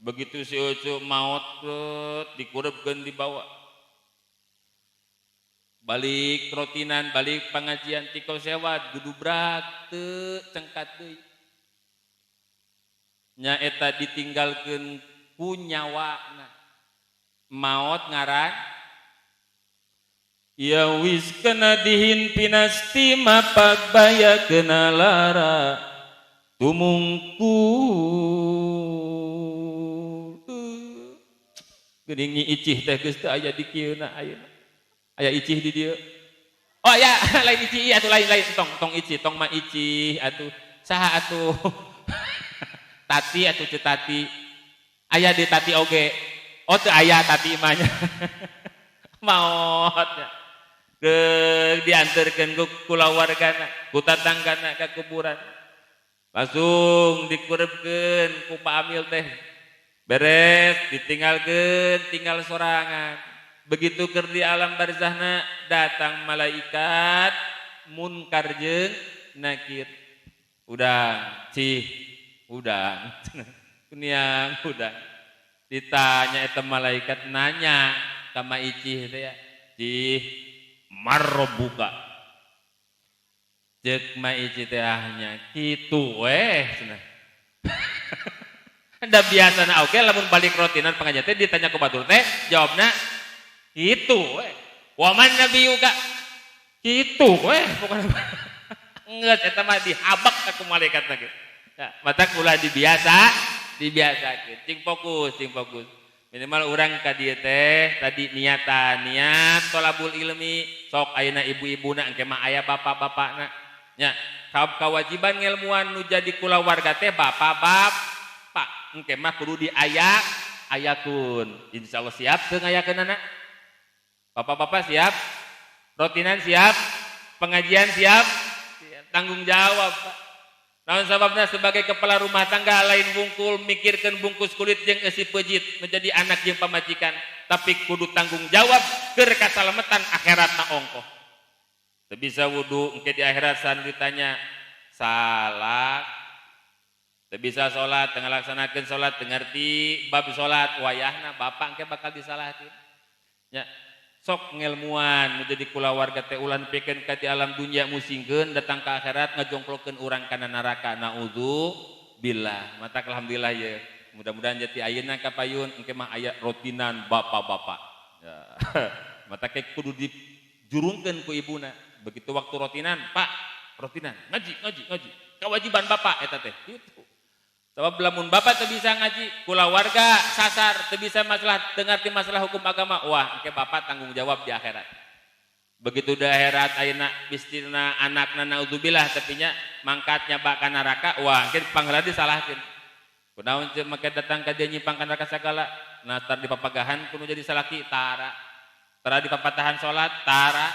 begitu si ucu maut dikurebkeun dibawa balik rotinan balik pengajian tiko sewat gudubrak teu cengkat deui nya eta ditinggalkeun ku nyawana maot ngaran ya wis kana dihin pinasti mapak baya kena lara tumungkul geuning nyi icih teh geus teu aya di kieuna ayeuna aya icih di dieu oh ya lain icih atuh lain tong icih tong mah icih atuh saha atuh tati atuh teu tati aya di tati oge oh teu aya tati imahnya maot dianterkeun ku kulawargana ku tatanggana ka kuburan langsung dikurebkeun ku Pak Amil teh beres ditinggalkeun tinggal sorangan begitu keur di alam barzahna datang malaikat munkar jeung nakir udang cih udang kuniang udang ditanya eta malaikat nanya ka ma icih teh ya cih marrobuka cek ma icih teh ahnya kitu cenah da biasana oke lamun balik rotinan pengajian teh ditanya ku batur teh jawabna kitu wa man nabiyuka kitu pokona geus eta mah dihabak ka malaikat lagi ya matak ulah dibiasakeun cing fokus minimal urang ka dieu teh tadi niat tolabul ilmi sok ayeuna ibu-ibuna engke mah aya bapak-bapakna nya kewajiban ngilmuan nu jadi kulawarga teh bapak engke mah kudu diayakeun insyaallah siap teu ngayakeunana bapak-bapak siap rotinan siap pengajian siap tanggung jawab naon sababna sebagai kepala rumah tangga lain bungkul mikirkeun bungkus kulit jeung eusi peujit menjadi anak jeung pamajikan tapi kudu tanggung jawab keur kasalametan akhiratna ongkoh teu bisa wudu engke di akhirat san ditanya salah teu bisa salat teu ngalaksanakeun salat teu ngarti bab salat wayahna bapak engke bakal disalahkeun nya sok ngilmuan menjadi kulawarga teh ulah nepikeun ka di alam dunya musingkeun datang ka akhirat ngajongklokeun urang kana neraka naudzubillah mata alhamdulillah ya mudah-mudahan jati ayeuna kapayun engke mah aya rotinan bapak-bapak ya. Mata ke kudu dijurungkeun ku ibuna begitu waktu rotinan pak rotinan ngaji kewajiban bapak eta teh gitu sabab lamun bapak teu bisa ngaji kulawarga sasar teu bisa masalah dengarti masalah hukum agama wah engke bapak tanggung jawab di akhirat begitu di akhirat ayeuna bistirna anakna naudzubillah tapi nya mangkatnya bak ka neraka wah engke panggala disalahkeun kunaon teu make datang ka dieu nyimpang ka neraka sagala nah tar di papagahan kudu jadi salaki tara di papatahan salat tara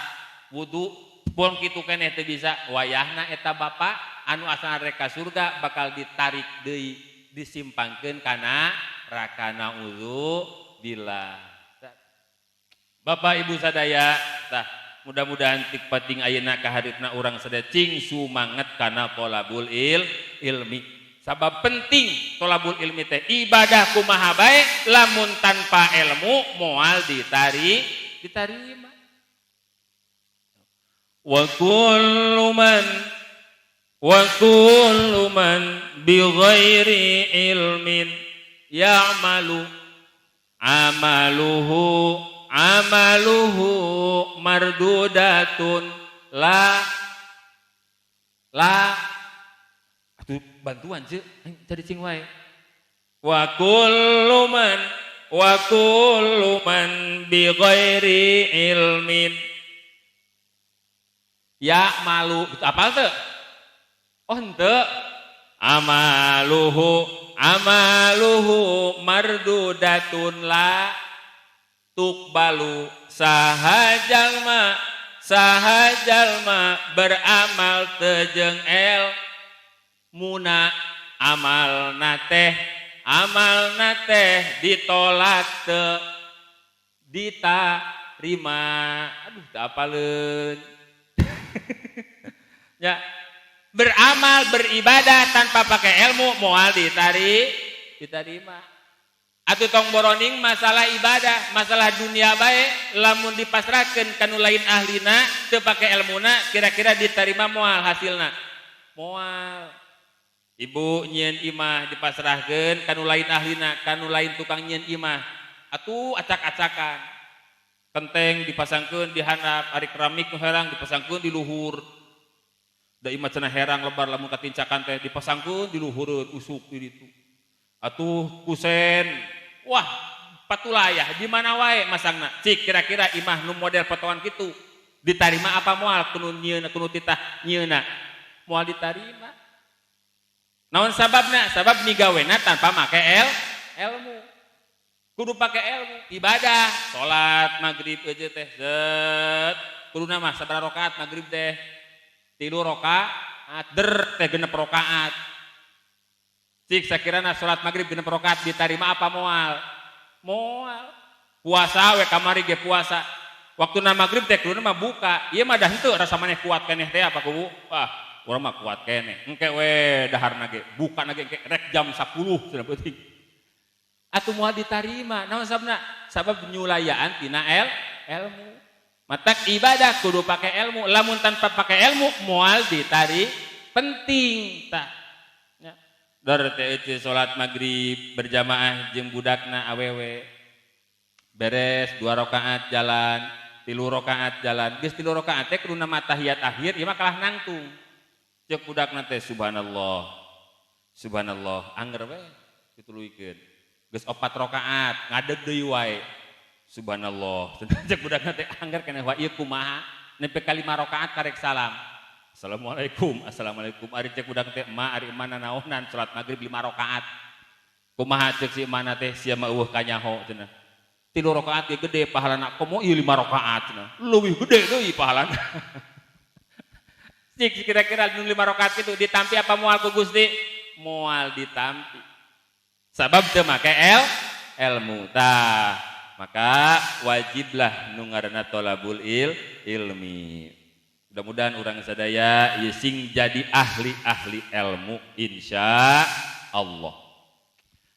wudu pun kitu keneh teu bisa wayahna eta bapak anu asalna rek ka surga bakal ditarik deui disimpangkeun kana neraka naudzubillah. Bapak Ibu sadaya, tah mudah-mudahan tik pating ayeuna ka haritna urang sadaya cing sumanget kana thalabul ilmi. Sabab penting thalabul ilmi teh ibadah kumaha bae lamun tanpa ilmu moal ditarima. Wa kullu man bi ghairi ilmin ya'malu amaluhu mardudatun la atuh bantuan ceu cari cing wae. Wa kullu man bi ghairi ilmin ya malu gitu apal teu? Oh henteu. Amaluhu mardudatun la tuqbalu sahajalma beramal teu jeung ilmuna amalna teh ditolak teu ditarima. Aduh teu apaleun. Ya, beramal beribadah tanpa pakai ilmu moal ditarima. Atuh tong boroning masalah ibadah, masalah dunia bae lamun dipasrahkeun kanu lain ahlina teu pake ilmuna kira-kira ditarima moal hasilna. Moal. Ibu nyieun imah dipasrahkeun kanu lain ahlina, kanu lain tukang nyieun imah. Atuh acak-acakan. Kenteng dipasangkeun di handap, ari keramik nu herang dipasangkeun di luhur. Da imah cenah herang lebar lamun katincakan teh dipasangkeun di luhureun usuk di ditu. Atuh kusen, wah patulayah di mana wae masangna. Cik kira-kira imah nu model potongan kitu ditarima apa moal kudu nyieuna kudu titah nyieuna moal ditarima. Naon sababna? Sabab migawena tanpa make ilmu. Kudu pakai ilmu, ibadah, salat maghrib aja teh set. Kuduna mah sabaraha rakaat maghrib teh? 3 rakaat, teh 6 rakaat. Cik sakirana salat maghrib 6 rakaat ditarima apa moal? Moal. Puasa we kamari ge puasa. Waktuna maghrib teh kuduna mah buka. Ieu mah dah henteu rasa maneh kuat keneh teh apa kubu? Wah, urang mah kuat keneh. Engke we daharna ge buka na ge rek jam 10 cenah penting. Atuh moal ditarima. Naon sababna? Sabab nyulayaan tina ilmu. Matak ibadah kudu pakai ilmu. Lamun tanpa pakai ilmu moal penting tah. Ya. Dar teh salat maghrib berjamaah jeung budakna awewe. Beres 2 rakaat jalan, 3 rakaat jalan. Geus 3 rakaat teh kuduna mah tahiyat akhir, ieu mah kalah nangtung. Ceuk budakna teh subhanallah. Subhanallah, anger we dituluykeun. Geus 4 rakaat ngadeg deui wae. Subhanallah. Cek budakna teh angger keneh wae ieu kumaha? Nepi ka 5 rakaat karek salam. Assalamualaikum. Ari cek budak teh emak ari emana naonan salat maghrib 5 rakaat. Kumaha cek si emana teh sia mah eueuh kanyaho cenah. 3 rakaat ge gede pahalana. Komo ieu 5 rakaat cenah. Leuwih gede deui pahalana. Cik kira-kira 5 rakaat kitu ditampi apa moal ku Gusti? Moal ditampi. Sabab teu make ilmu tah maka wajiblah nu ngaranna thalabul ilmi. Mudah-mudahan urang sadaya ieu sing jadi ahli-ahli ilmu insyaallah.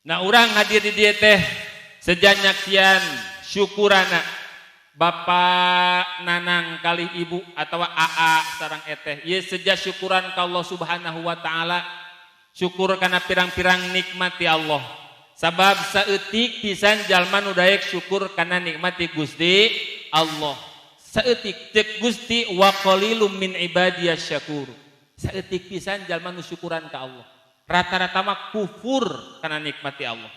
Nah urang hadir di dieu teh sejanyakian syukurana Bapak Nanang kali Ibu atawa AA sareng eteh ieu seja syukuran ka Allah Subhanahu wa taala. Syukur karena pirang-pirang nikmati Allah. Sabab saeutik pisan jalma nu daek syukur karena nikmati Gusti Allah. Saeutik cek Gusti wa qalilum min ibadiyas syakur. Saeutik pisan jalma nu syukuran ka Allah. Rata-rata mah kufur karena nikmati Allah.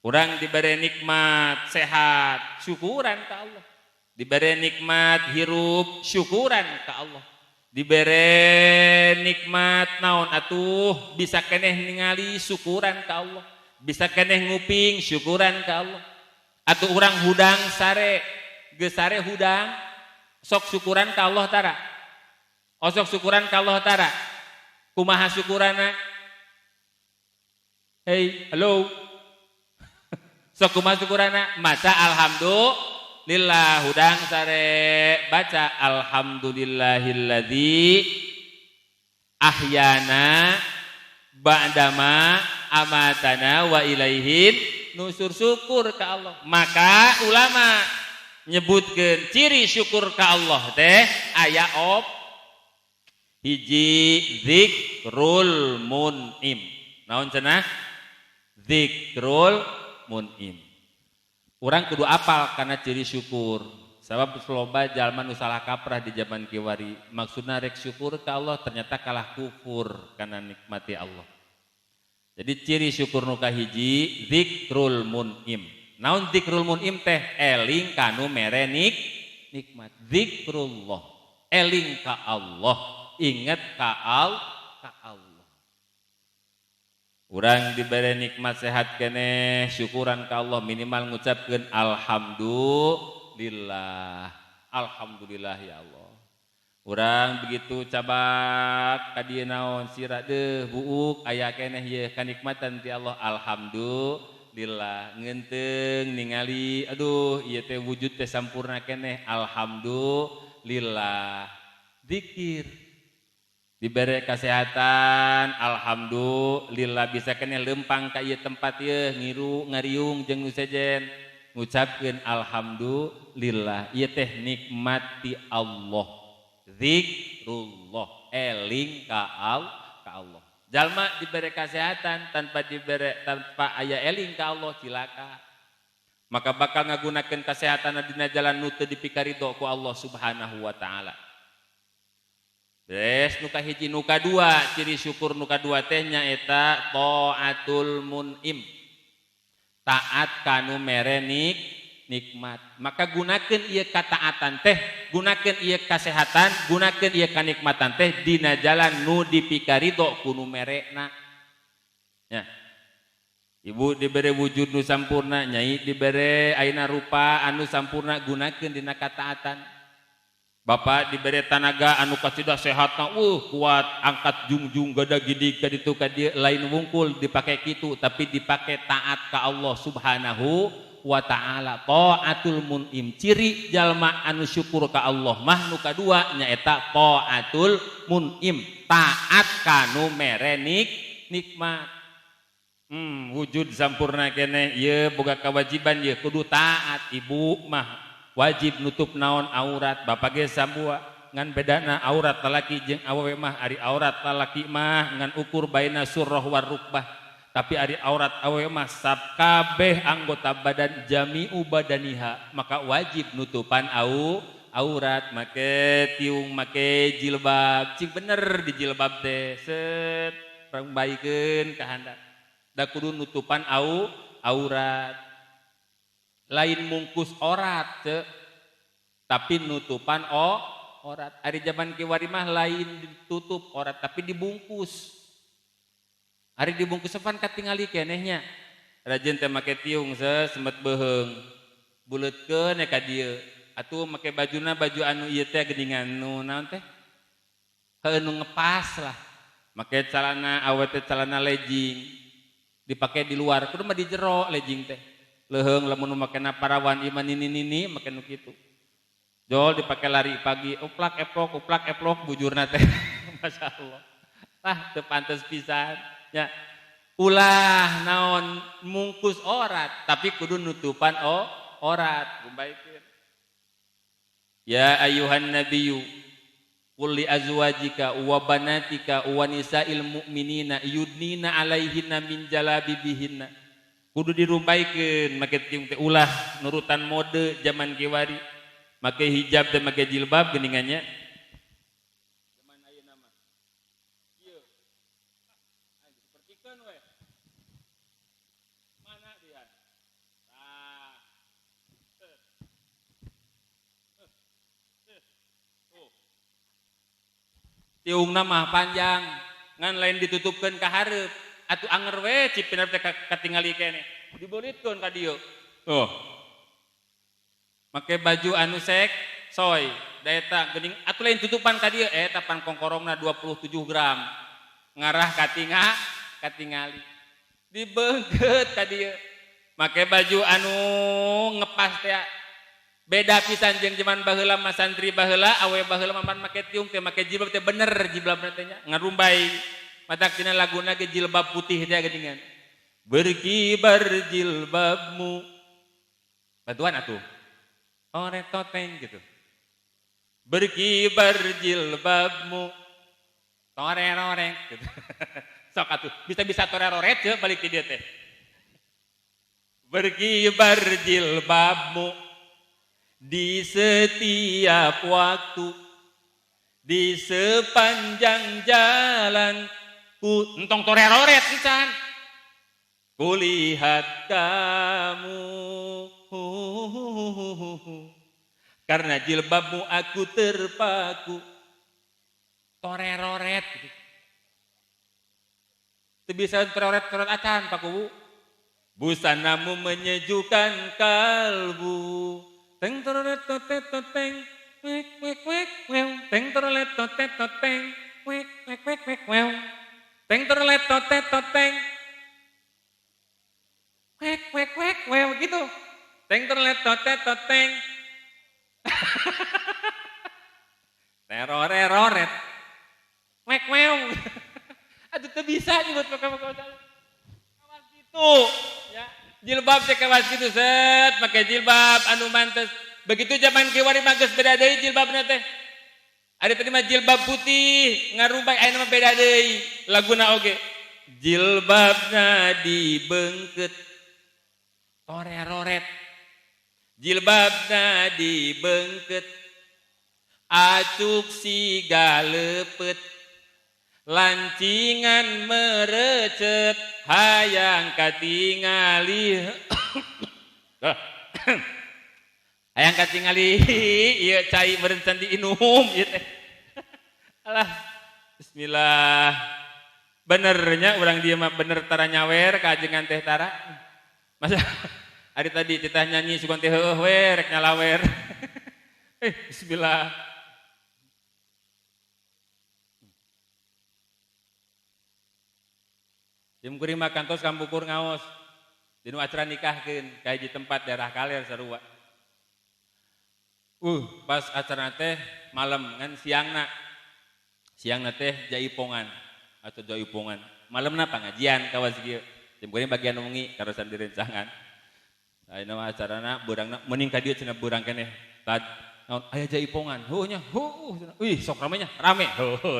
Urang dibere nikmat sehat, syukuran ka Allah. Dibere nikmat hirup, syukuran ka Allah. Dibere nikmat naon atuh bisa keneh ningali syukuran ka Allah. Bisa keneh nguping syukuran ka Allah. Atuh urang hudang sare, geus sare hudang sok syukuran ka Allah tara. Osok syukuran ka Allah tara. Kumaha syukuranna? Hey, halo. Sok kumaha syukurana? Maca alhamdulillah. Hudang sare baca alhamdulillahilladzi ahyana ba'dama amatana wa ilaihin nusur. Syukur ke Allah. Maka ulama nyebutkeun ciri syukur ke Allah teh aya hiji zikrul mun'im. Naon cenah? Zikrul mun'im. Urang kudu apal karena ciri syukur. Sabab loba jalma nu salah kaprah di zaman kiwari. Maksudna rek syukur ke Allah ternyata kalah kufur karena nikmati Allah. Jadi ciri syukur nu kahiji zikrul mun'im. Naon zikrul mun'im teh? Eling kanu mere nikmat. Zikrullah. Eling ka Allah. Ingat ka Allah. Urang diberi nikmat sehat kene syukuran ka Allah minimal ngucapkeun alhamdulillah. Alhamdulillah ya Allah. Urang begitu cabak ka dieu naon sira deuh buuk aya keneh ieu kanikmatan ti Allah. Alhamdulillah. Ngeunteung ningali aduh ieu teh wujud teh sampurna keneh. Alhamdulillah. Zikir. Diberi kesehatan, alhamdulillah bisa kena lempang ka ieu tempat ieu ngiru ngariung jeung nu sejen ngucapkeun alhamdulillah. Ieu teh nikmati Allah. Zikrullah, eling ka Allah. Jalma diberi kesehatan tanpa aya eling ka Allah cilaka. Maka bakal ngagunakeun kesehatan dina jalan nu teu dipikaridho ku Allah Subhanahu wa taala. Beres nuka hiji nuka dua ciri syukur nuka dua teh nyaeta taatul mun'im. Taat kanu mere nikmat. Maka gunakeun ieu kataatan teh, gunakeun ieu kasehatan, gunakeun ieu kanikmatan teh dina jalan nu dipikaridho ku nu merekna. Ya. Ibu dibere wujud nu sampurna, nyai dibere ayeuna rupa anu sampurna gunakeun dina kataatan. Bapak diberi tanaga anu kacida sehatna kuat angkat jungjung gada gidig ka ditu ka dieu lain wungkul dipake kitu tapi dipake taat ka Allah Subhanahu wa taala. Taatul mun'im ciri jalma anu syukur ka Allah mah nu kadua nyaeta taatul mun'im taat kanu mere nikmat. Wujud sampurna keneh ieu boga kewajiban ieu kudu taat. Ibu mah wajib nutup naon aurat. Bapak ge sambua ngan bedana aurat lalaki jeung awewe mah ari aurat lalaki mah ngan ukur baina surrah war rukbah tapi ari aurat awewe mah sab kabeh anggota badan jami'u badaniha. Maka wajib nutupan aurat make tiung make jilbab cing bener di jilbab teh set perbaikeun ka handap da kudu nutupan aurat. Lain mungkus orat tapi nutupan orat. Ari zaman kiwari mah lain ditutup orat tapi dibungkus. Ari dibungkus sepan katingali kenehnya. Rajin teh make tiung semet beheung. Buleutkeun ka dieu. Atuh make bajuna baju anu ieu teh geuningan nu naon teh? Heuh nu ngepas lah. Make calana awet teh calana legging. Dipake di luar, kudu mah di jero legging teh. Leheung lamun makena parawan iman nini make nu kitu. Jol dipake lari pagi uplak eplok bujurna teh. Masyaallah. Tah teu pantes pisan nya. Ulah naon mungkus orat tapi kudu nutupan orat gumbaikeun. Ya ayuhan nabiyyu qul li azwajika wa banatika wa nisa'il mu'minina yudnina 'alaihinna min jalabibihinna. Kudu dirumpaikeun make tiung teh ulah nurutan mode zaman kiwari make hijab dan make jilbab geuningannya zaman ayeuna mah ieu dipertikeun we mana dia tiungna mah panjang ngan lain ditutupkeun ka hareup. Atuh anger we cipina teh katingali keneh dibolitkeun ka dieu. Make baju anu sek soy da eta geuning atuh lain tutupan ka dieu eta pan kongkorongna 27 gram ngarah katingali Dibeungkeut ka dieu. Make baju anu ngepas teh beda pisan jeung zaman baheula mah santri baheula awe baheula mah make tiung teh make jilbab teh bener jilbabna teh nya ngarumbay matak tina laguna ge jilbab putih teh geuningan. Berkibar jilbabmu. Bantuan atuh. Oret toteng gitu. Berkibar jilbabmu. Torerorek gitu. Sok atuh, bisa-bisa toreroret ya balik ke dia teh. Berkibar jilbabmu di setiap waktu, di sepanjang jalan, entong toreroret pisan. Kulihat kamu, karena jilbabmu aku terpaku. Toreroret gitu. Itu bisa toreroret acan Pak Kubu. Busanamu menyejukkan kalbu. Teng toreroret totet toteng. Wek wek wek wew. Teng toreroret totet toteng. Wek wek wek wek wew. Teng toreroret totet toteng. Wek wek wek wew gitu. Teng toreroret totet toteng. Teroreroret. Wek wew. Aduh teu bisa nyebut kawas gitu. Ya, jilbab teh kawas gitu set, make jilbab anu mantes. Begitu zaman kiwari mah geus beda deui jilbabna teh. Ari tadi mah jilbab putih, ngarubah aya mah beda deui. Laguna oge. Jilbabna dibeungkeut. Toreroret. Jilbabna dibeungkeut. Acuk siga leupet. Lancingan merecet hayang katingali hayang katingali ieu cai meureun can diinum ieu teh. Alah bismillah. Benernya urang dieu mah bener tara nyawer ka ajengan teh tara. Masa ari tadi titah nyanyi sugan teh heueuh we rek nyalawer. Bismillah. Jam kuring makan tos kambukur ngaos. Dinu acara nikahkeun ka hiji tempat daerah Kaler sarua. Pas acara teh malam kan siangna. Siangna teh jaipongan atau jaipongan. Malemna pangajian kawas kieu. Jam kuring bagian wengi karosan direncangan. Ayeuna mah acarana beurangna meuning ka dieu cenah beurang keneh. Tad naon aya jaipongan. Heuh nya. Wih sok ramenya rame.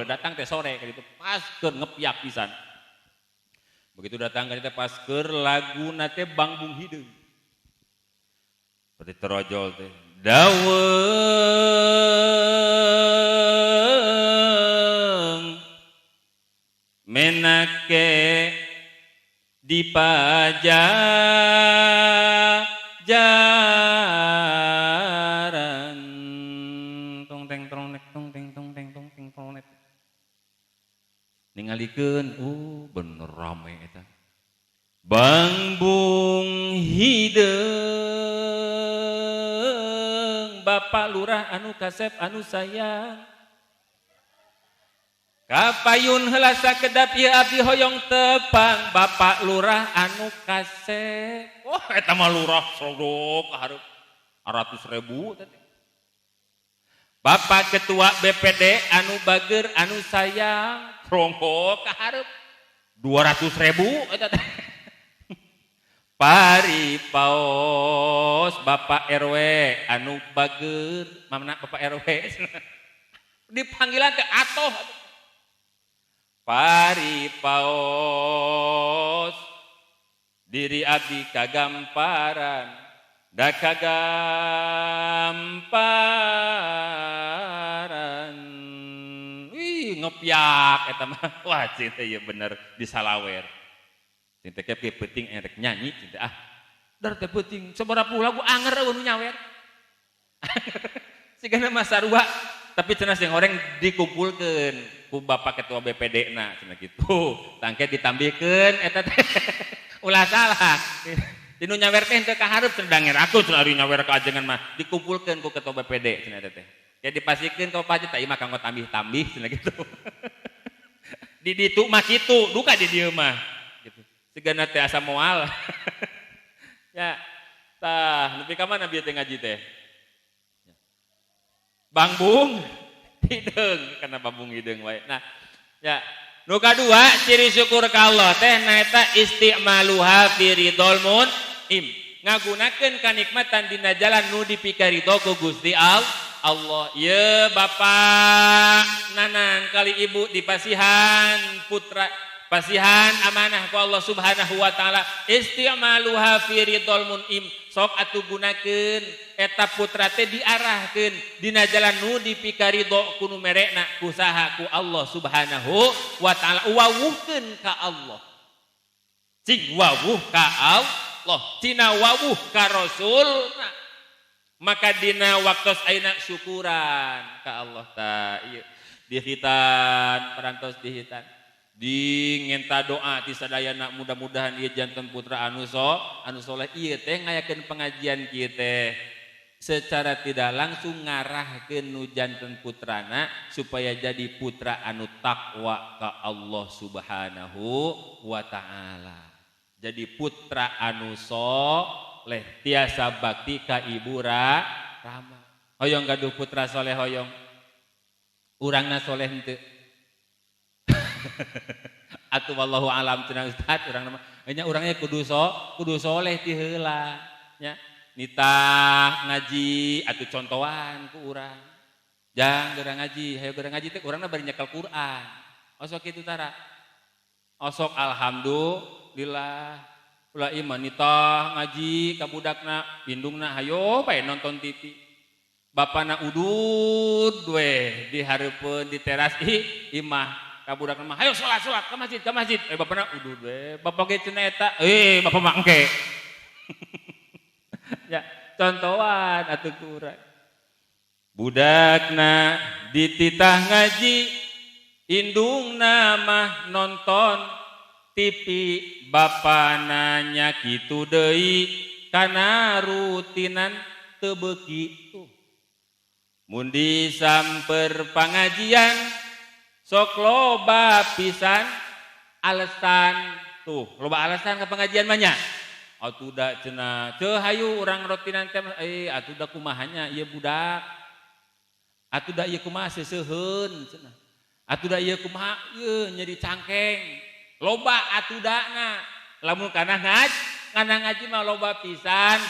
Datang teh sore ka ditu pas keur ngepyak pisan. Begitu datang kan kita pas keur lagu nate bangbung hideung. Seperti terojol teh. Daweng menake dipajajaran. Tong teng tong nek tong teng tong teng tong teng tong nek. Ningalikeun bener rame eta. Bangbung hideung Bapak Lurah anu kasep anu sayang. Kapayun heula sakedap ieu abdi hoyong tepang Bapak Lurah anu kasep. Eta mah lurah sodok hareup 100.000 tadi. Bapak Ketua BPD anu bager anu sayang. Rongko kahareup 200.000 eta teh. Paripaos Bapak RW anu bager, mamna Bapak RW. Dipanggilan teh atoh. Paripaos diri abdi kagamparan, da kagamparan. Ngepyak eta mah wah cinta ieu bener disalawer. Cinta ke penting erek nyanyi cinta dar teh penting sabaraha lagu anger eueuh nu nyawer. Sigana mah sarua tapi cenah sing horeng dikumpulkeun ku Bapak Ketua BPD na cenah kitu. Tangke ditambihkeun eta teh ulah salah. Dinu nyawer teh teu kahareup cenah ngeraku cenah ari nyawer ka ajengan mah dikumpulkeun ku Ketua BPD cenah eta teh. Ya dipasikeun ka Pak Jeta ieu mah kanggo tambih-tambih cenah gitu. Di ditu mah kitu, duka di dieu mah gitu. Tegana teh asa moal. Ya. Tah, nepi ka mana bieu teh ngaji teh? Bangbung hideung kana bambung hideung wae. Nah, ya. Nu kadua ciri syukur ka Allah teh naeta isti'maluha fi ridol mun'im. Ngagunakeun kanikmatan dina jalan nu dipikaridho ku Gusti Allah. Ye bapak nanang kali ibu dipasihan putra pasihan amanah ku Allah Subhanahu wa taala isti'maluha fi ridol mun'im. Sok atuh gunakeun eta putra teh diarahkeun dina jalan nu dipikaridho ku nu merekna ku saha ku Allah Subhanahu wa taala. Wawuhkeun ka Allah. Cing wawuh ka Allah, cina wawuh ka Rasulna. Maka dina waktos ayeuna syukuran ka Allah ta ieu dihitan parantos dihitan. Di ngenta doa ti sadayana mudah-mudahan ieu janten putra anu soleh ieu teh ngayakeun pengajian kieu teh secara tidak langsung ngarahkeun nu janten putrana supaya jadi putra anu takwa ka Allah Subhanahu wa taala. Jadi putra anu soleh tiasa bakti ka ibu Rama. Hoyong gaduh putra soleh hoyong. Urangna soleh henteu. Atuh wallahu alam cenah Ustaz urang mah nya urangnya kudu soleh ti heula nya nitah ngaji atuh contohan ku urang jang geura ngaji hayo geura ngaji teh urangna bari nyekel Quran osok kitu tara osok alhamdulillah ulah iman nitah ngaji ka budakna indungna hayo bae nonton TV bapana udud we di hareupeun di teras imah kabudak mah hayo salat ka masjid bapana udud we bapak ge cenah eta bapak mah engke ya contohan atuh ku urang budakna dititah ngaji indungna mah nonton TV bapana nya kitu deui kana rutinan teu beuki tuh mun disamper pangajian sok loba pisan alasan tuh loba alasan ke pengajian banyak atuh da cenah teu hayu urang rotinan teh atuh da kumahanya ieu budak atuh da ieu kumaha seuseheun cenah atuh da ieu kumaha ieu nyeri cangkeng loba atuh dana lamun kana ngaji mah loba pisan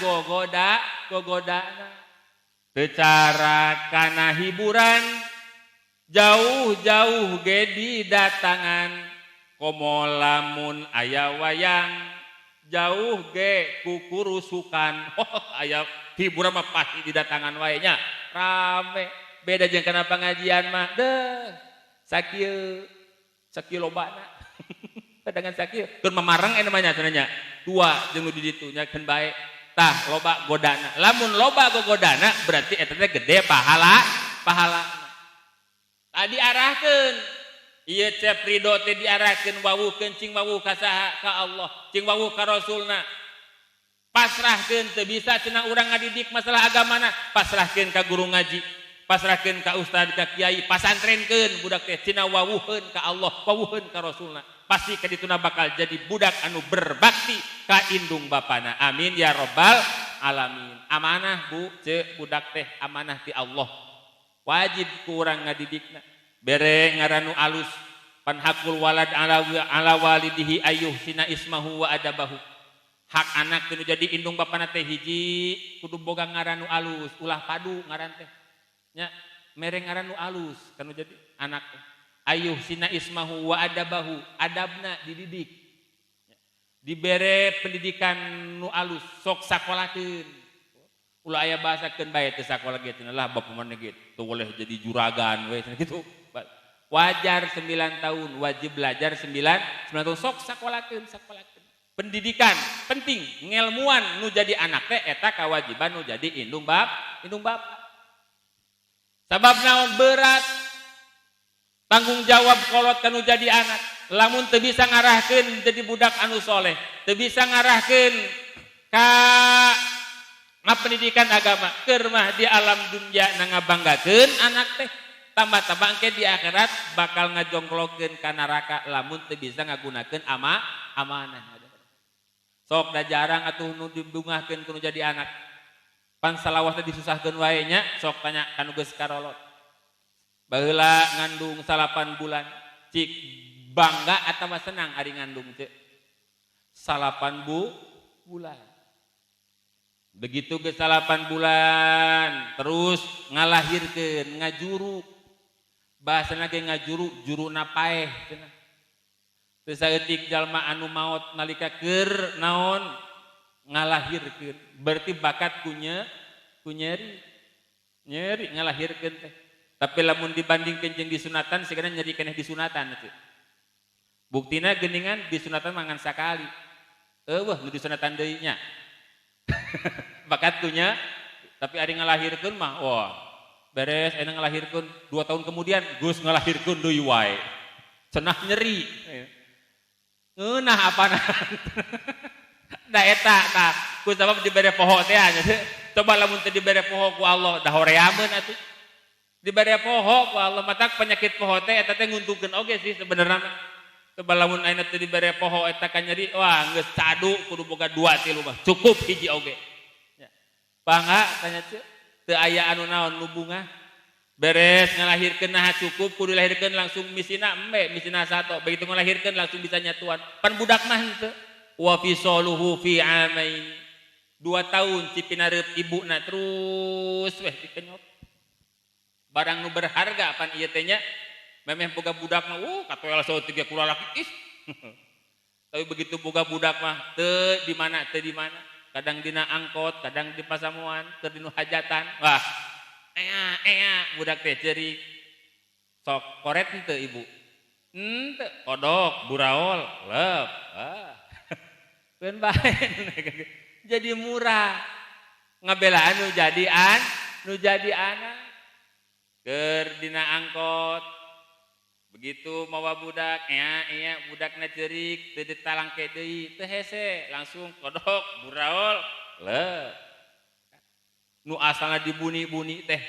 gogodana teu cara kana hiburan jauh-jauh ge didatangan komo lamun aya wayang jauh ge kukurusukan aya hiburan mah pasti didatangan wae nya rame beda jeung kana pengajian mah deuh sakieu lobana dengan sakieu keur mamareng namanya cenanya dua jeung di ditu nyakeun bae tah loba godana lamun loba godana berarti eta teh gede pahala tadi arahkeun ieu teh ridho teh diarahkeun wawuhkeun cing wawuh ka saha ka Allah cing wawuh ka Rasulna pasrahkeun teu bisa cenah urang ngadidik masalah agamana pasrahkeun ka guru ngaji pasrahkeun ka ustad ka kiai pasantrenkeun budak teh cenah wawuhkeun ka Allah wawuhkeun ka Rasulna pasti ka dituna bakal jadi budak anu berbakti ka indung bapana amin ya rabbal alamin amanah bu ceuk budak teh amanah ti Allah wajib kurang ngadidikna bere ngaranu alus pan hakul walad ala walidihi ayyuh sina ismahu wa adabahu hak anak teu jadi indung bapana teh hiji kudu boga ngaranu alus ulah padu ngaran teh nya mere ngaranu alus kanu jadi anak teh ayyuh sina ismahu wa adabahu adabna dididik dibere pendidikan nu alus sok sakolakeun ulah aya bahasakeun bae teu sakola ge cenah lah bapak mana ge teu boleh jadi juragan we cenah kitu wajar 9 tahun wajib belajar 9 tahun sok sakolakeun pendidikan penting ngelmuan nu jadi anak teh eta kawajiban nu jadi indung bapak sabab naon berat tanggung jawab kolot kanu jadi anak lamun teu bisa ngarahkeun jadi budak anu soleh teu bisa ngarahkeun ka pendidikan agama keur mah di alam dunya ngabanggakeun anak teh tambah-tambah engke di akhirat bakal ngajongklokeun ka neraka lamun teu bisa ngagunakeun amanah sok da jarang atuh nu dibungahkeun kudu jadi anak. Pan salawat teh disusahkeun wae nya, sok tanya kanu geus karolot. Baheula ngandung 8 bulan, cik bangga atawa senang ari ngandung teh. 8 bulan. Begitu geus 8 bulan, terus ngalahirkeun, ngajuru. Bahasana ge ngajuru, juruna paeh cenah. Teu saeutik jalma anu maot nalika keur naon ngalahirkeun. Berarti bakat ku nyeri ngalahirkeun teh. Tapi lamun dibandingkeun jeung disunatan sigana nyeri keneh disunatan teh. Buktina geuningan disunatan mangan sakali. Eueuh nu disunatan deui nya. Bakat ku nya, tapi ari ngalahirkeun mah wah beres enak ngelahirkan 2 tahun kemudian Gus ngelahirkan deui wae cenah nyeri ngeunah apana da eta tah ku sabab dibere poho teh nya coba lamun teu dibere poho ku Allah da horeameun atuh dibere poho ku Allah matak penyakit poho teh eta teh nguntungkeun oge sih sebenarnya coba lamun ayeuna teu dibere poho eta ka nyeri wah geus cadu kudu boga 2 3 mah cukup hiji oge nya bangga tanya teh teu aya anu naon nu bunga beres ngalahirkeun nah cukup kudu dilahirkeun langsung misina embe misina sato begitu ngalahirkeun langsung bisa nyatuan pan budak mah henteu wa fisaluhu fi amain 2 tahun si pinareub ibuna terus weh dikenyot barang nu berharga pan ieu teh nya memeh boga budak mah katoel saeutik ge kula laki tapi begitu boga budak mah teu di mana kadang dina angkot, kadang di pasamuan, keur dinu hajatan. Wah, budak teh cerik. Sok koret henteu ibu? Henteu, kodok, buraol, leup. Keun bae. Jadi murah. Ngabelaan nu jadi anak. Keur dina angkot. Begitu mawa budak, budakna cerik, teu ditalangke deui, teu hese, langsung kodok, buraol, leuh. Nu asalna dibuni-buni teh.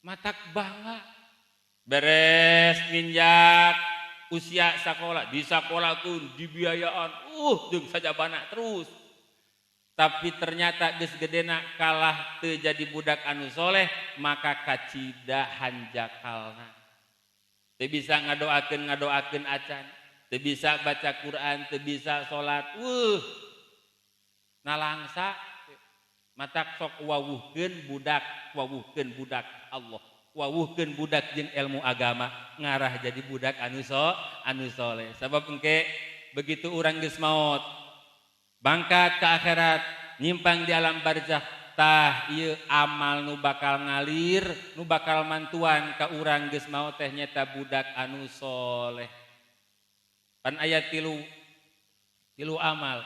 Matak bangga. Beres nginjak usia sakola, di sakolahkeun, dibiayaan, jeung sajabana terus. Tapi ternyata geus gedena kalah teu jadi budak anu soleh, maka kacida hanjakalna. Teu bisa ngadoakeun acan, teu bisa baca Quran, teu bisa salat. Nalangsa matak sok wawuhkeun budak Allah. Wawuhkeun budak jeung ilmu agama ngarah jadi budak anu soleh. Sabab engke begitu urang geus maot bangkat ke akhirat nyimpang di alam barzakh tah ieu amal nu bakal ngalir nu bakal mantuan ka urang geus maot teh nyata budak anu soleh pan aya tilu amal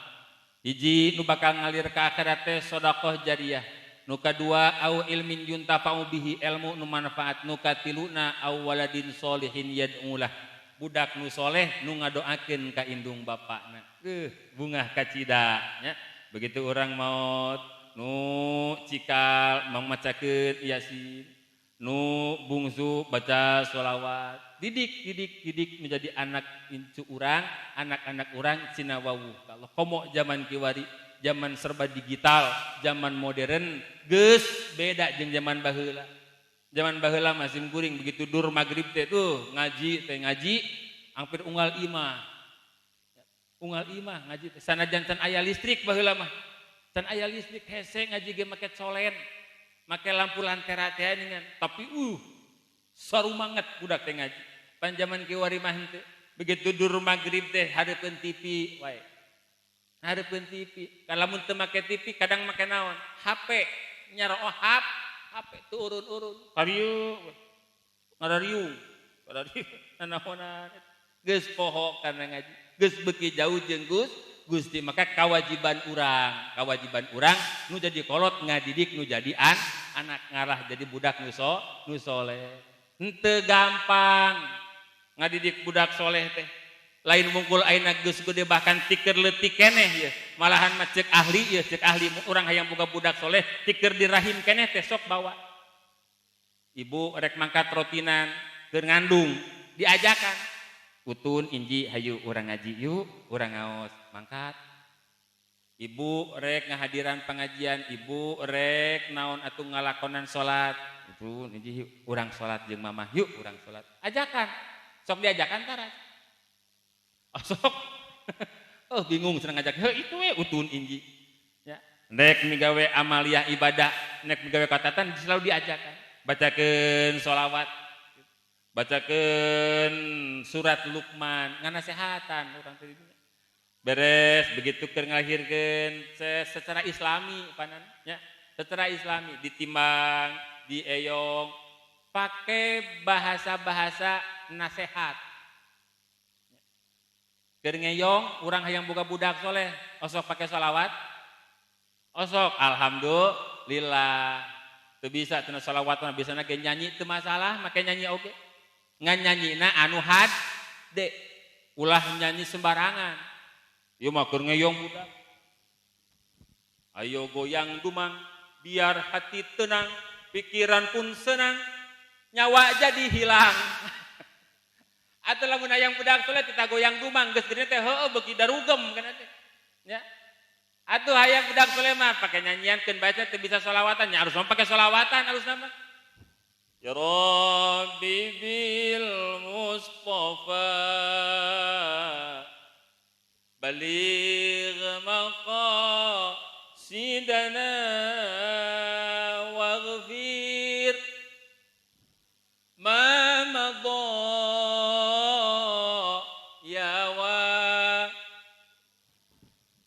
hiji nu bakal ngalir ka akhirat teh sedekah jariyah nu kadua au ilmin yuntafa'u bihi ilmu nu manfaat nu katiluna au waladin sholihin yad'ulah budak nu soleh nu ngadoakeun ka indung bapakna bungah kacida nya begitu urang maot nu cikal mamacakeun yasin nu bungsu baca sholawat didik menjadi anak incu urang anak-anak urang cina wawuh kalau komo zaman kiwari zaman serba digital zaman modern geus beda jeung zaman baheula masih kuring begitu dur magrib teh tuh ngaji hampir unggal imah ngaji teh sanajan can aya listrik baheula mah can aya listrik hese ngaji ge make colen make lampu lantera teh ningan tapi sarumanget budak teh ngaji pan zaman kiwari mah henteu begitu dur magrib teh hareupeun TV wae hareupeun TV kalamun teu make TV kadang make naon HP nyaroh HP teu urun-urun ngariung nanaonan geus poho kana ngaji geus beuki jauh jeung Gusti maka kewajiban urang nu jadi kolot ngadidik nu jadi anak ngarah jadi budak nu soleh henteu gampang ngadidik budak soleh teh lain mungkul ayeuna geus gede bahkan tikeur leutik keneh ya malahan mah ceuk ahli urang hayang boga budak soleh tikeur di rahim keneh teh sok bawa ibu rek mangkat rotinan keur ngandung diajakan utun inji hayu urang ngaji yuk urang ngaos mangkat Ibu rek ngahadiran pengajian, ibu rek naon atuh ngalakonan salat. Itu hiji urang salat jeung mamah, yuk urang salat. Ajakan. Sok diajakan tara. Oh, sok. Oh bingung senang ngajak. Heuh itu we utun inji. Ya. Nek migawe amaliah ibadah, nek migawe katatan selalu diajakan. Bacakeun sholawat. Bacakeun surat Luqman, nganasehatan urang teh dinya. Beres begitu keur ngalahirkeun secara islami panan nya. Secara islami ditimbang, dieyong, pakai bahasa-bahasa nasihat. Keur ngeyong urang hayang boga budak soleh, osok pakai sholawat. Osok alhamdulillah. Teu bisa cenah sholawat mah bisana ge nyanyi teu masalah, make nyanyi oge. Ngan nyanyina anu hade. Ulah nyanyi sembarangan. Ieu mah keur ngeyong budak. Ayo goyang dumang biar hati tenang, pikiran pun senang, nyawa jadi hilang. Atuh lamun hayang budak soleh kita goyang dumang geus geuning teh heueuh beuki darugem kana teh. Ya. Atuh hayang budak soleh mah pake nyanyiankeun baca teu bisa sholawatan nya harus pake sholawatan harusna mah. Ya Rabbi bil Mustafa baligh maqasidana waghfir ma madha ya wa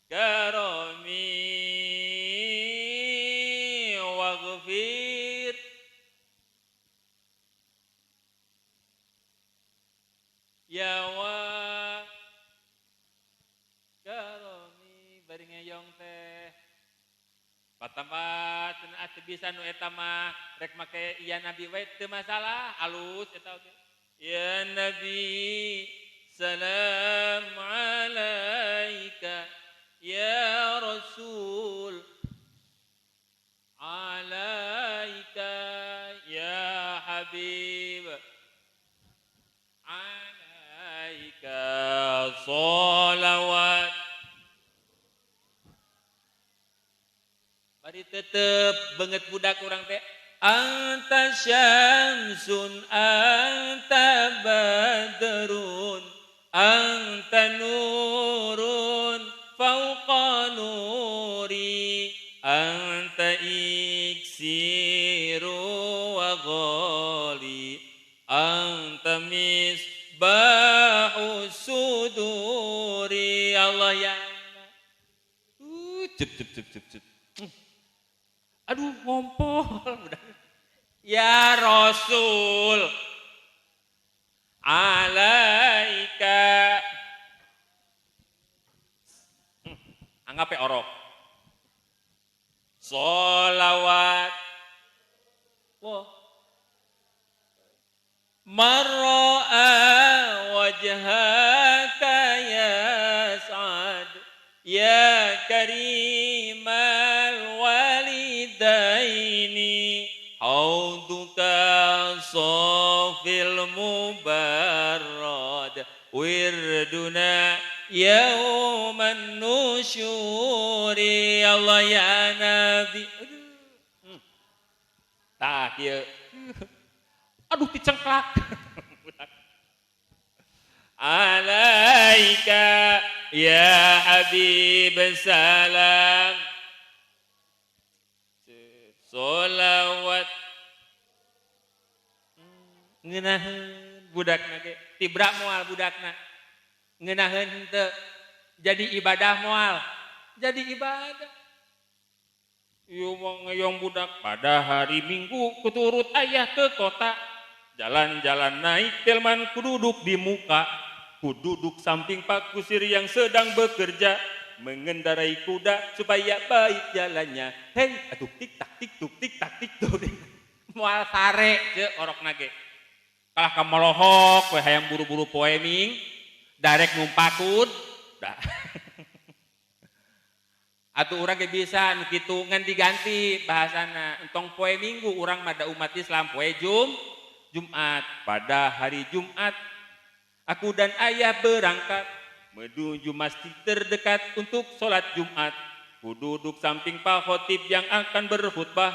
karami waghfir ya wa karami bari ngeyong teh patampat cenah atuh bisa nu eta mah rek make ya nabi we teu masalah alus eta oge ya nabi salam alaika ya rasul alaika ya habib alaika sholawat. Bari tetep banget budak urang teh anta syamsun anta badrun anta nurun fauqa nuri anta iksiru wa ghali anta misbahu suduri Allah ya cep cep cep cep cep. Aduh ngompol udah. Ya Rasul alaika anggap orok sholawat wah marra'a wajhaka ya sa'ad ya karimal walidaini hauduka sofil mubarrad wirduna yauman nusyuri Allah ya Nabi tak ya aduh dicengklak alaika ya habib salam sholawat ngeunaheun budakna ge tibra moal budakna ngeunaheun henteu jadi ibadah moal jadi ibadah ieu mah ngeyong budak pada hari Minggu kuturut ayah ke kota jalan-jalan naik delman kududuk di muka kududuk samping Pak Kusir yang sedang bekerja mengendarai kuda supaya baik jalannya hei atuh tik tak tik tuk tik tak tik tuk moal sare ceuk orokna ge kalah kamelohok we hayang buru-buru poeming darek numpakud dah atuh urang ge bisa nu kitu ngan diganti bahasana entong poe Minggu urang mah da umat Islam poe Jumat pada hari Jumat aku dan ayah berangkat menuju masjid terdekat untuk sholat Jumat duduk samping Pak Khotib yang akan berkhutbah,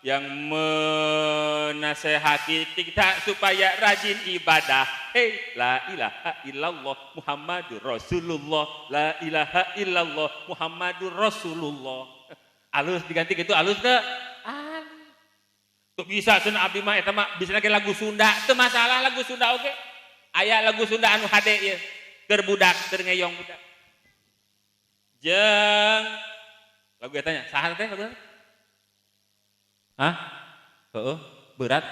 yang menasehati kita supaya rajin ibadah. Hei, la ilaha illallah Muhammadur Rasulullah, la ilaha illallah Muhammadur Rasulullah. Alus diganti gitu, alus teh. Tuh bisa cenah abdi mah eta mah bisa lagi lagu Sunda, teu masalah lagu Sunda oge. Aya lagu Sunda anu hade ieu. Keur budak, keur ngeyong budak. Jeung lagu eta nya, saha teh lagu? Hah? Heueuh, berat.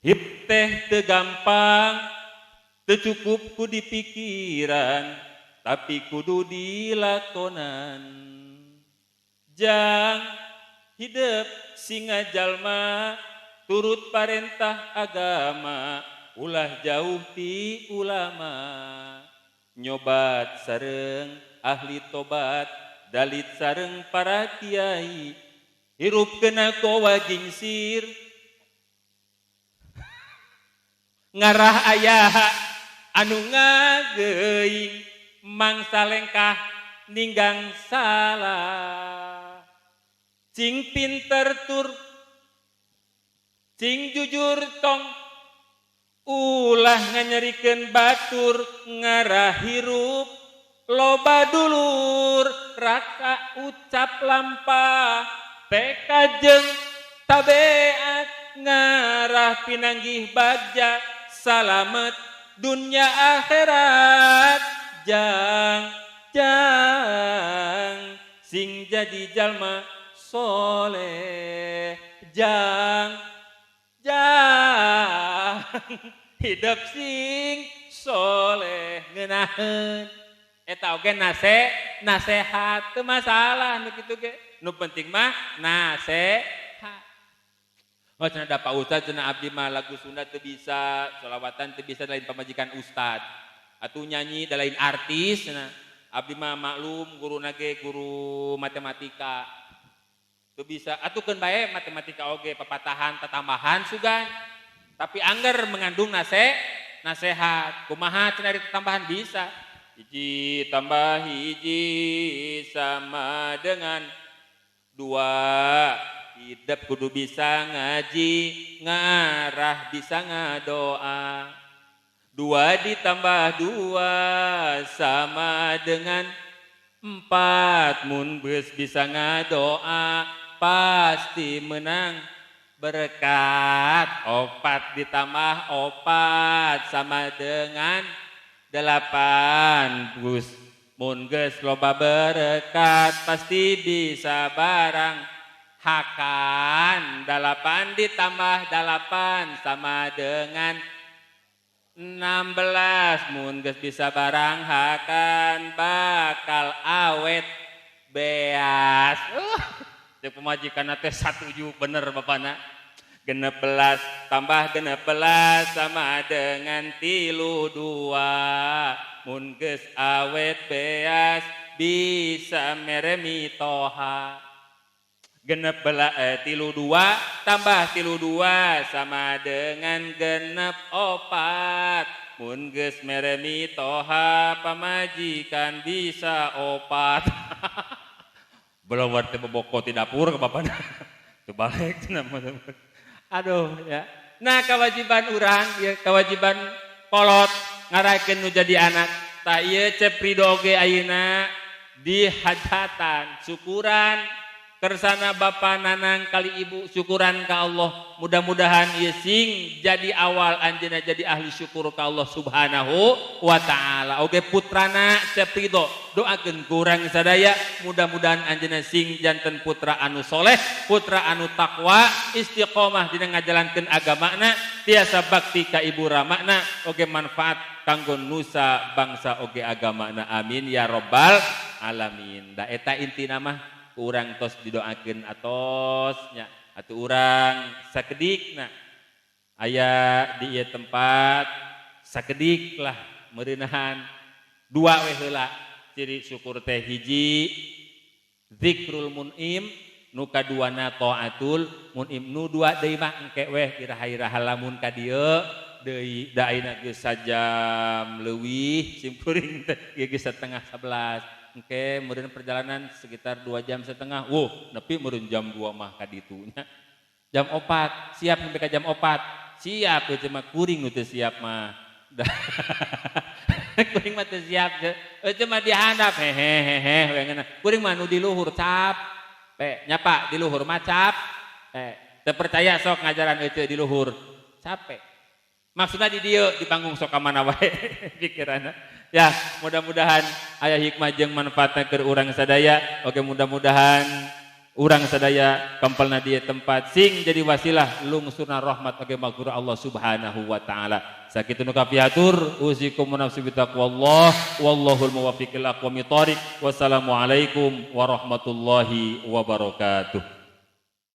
Hip teh teu gampang, teu cukup ku dipikiran, tapi kudu dilakonan. Jang hidup singa jalma turut parentah agama, ulah jauh ti ulama. Nyobat sareng ahli tobat, dalit sareng para kiai, hirup kena kowa gingsir, ngarah ayah anu ngageuing, mangsa lengkah ninggang salah. Cing pinter tur, cing jujur tong, ulah nganyerikeun batur, ngarah hirup loba dulur, raka ucap lampah, teka jeung tabeat, ngarah pinanggih bagja, salamet dunya akhirat. Jang sing jadi jalma soleh, jang hidup sing soleh ngeunaheun. Eta oge nasehat teu masalah nu kitu ge. Nu penting mah nasehat. Oh cenah da Pak Ustad cenah abdi mah lagu Sunda teu bisa, sholawatan teu bisa lain pamajikan ustad. Atuh nyanyi da lain artis cenah. Abdi mah maklum guruna ge guru matematika. Teu bisa atukeun bae matematika oge papatahan tatambahan sugan. Tapi angger mengandung nasehat. Kumaha cenah ari tambahan bisa. Hiji tambah hiji sama dengan 2. Hidup kudu bisa ngaji, ngarah bisa ngadoa. 2 ditambah 2 sama dengan 4. Mun geus bisa ngadoa pasti menang berkat. 4 ditambah 4 sama dengan 8. Mun geus loba berkat pasti bisa barang hakan. 8 ditambah 8 sama dengan 16. Mun geus bisa barang hakan bakal awet beas. Jeung pamajikanna teh satuju bener bapana. 16 tambah 16 sama dengan 32. Mun geus awet beas bisa meremi toha. 32 tambah 32 sama dengan 64. Mun geus meremi toha pamajikan bisa opat. Belum warta boboko ti dapur ke bapana. Teu balik cenah. Aduh ya. Nah kewajiban urang ya, kewajiban kolot ngarakeun nu jadi anak. Ta ieu cepri doge ayeuna di hajatan syukuran kersana bapa nanang kali ibu syukuran ka Allah. Mudah-mudahan ieu sing jadi awal anjeunna jadi ahli syukur ka Allah Subhanahu wa taala. Oge putrana Ceprido doakeun ku urang sadaya mudah-mudahan anjeunna sing janten putra anu soleh, putra anu takwa, istiqomah dina ngajalankeun agamana, tiasa bakti ka ibu ramana, oge manfaat kanggo nusa bangsa oge agamana. Amin ya rabbal alamin. Da eta intina mah urang tos didoakeun atosnya atuh urang sakedikna aya di ieu tempat sakedik lah meureunahan 2 we heula ciri syukur teh. Hiji zikrul mun'im, nu kaduana taatul mun'im, nu 2 deui mah engke we iraha-iraha lamun ka dieu deui da ayeuna geus sajam leuwih simkuring teh geus 10:30. Oke, kemudian perjalanan sekitar 2,5 jam. Nepi meureun jam 2 mah ka ditunya. Jam 4, siap sampai ke jam 4. Siap itu mah kuring nu teu siap mah. Kuring mah teu siap. Itu mah dihandap hehehe we ngeuna. Kuring mah nu di luhur cap. Nyapa di luhur mah cap. Teu percaya sok ngajaran eueuh di luhur. Capek. Maksudnya di dieu di panggung sok ka mana wae pikiranna. Ya, mudah-mudahan aya hikmah jeung manfaatna keur urang sadaya. Oke, mudah-mudahan urang sadaya kempelna di tempat sing jadi wasilah lungsurna rahmat oge maghfirah Allah Subhanahu wa taala. Sakitu nu kapiatur usikum nafsi bi taqwallah wallahul muwaffiq ila aqwamit thoriq. Wassalamualaikum warahmatullahi wabarakatuh.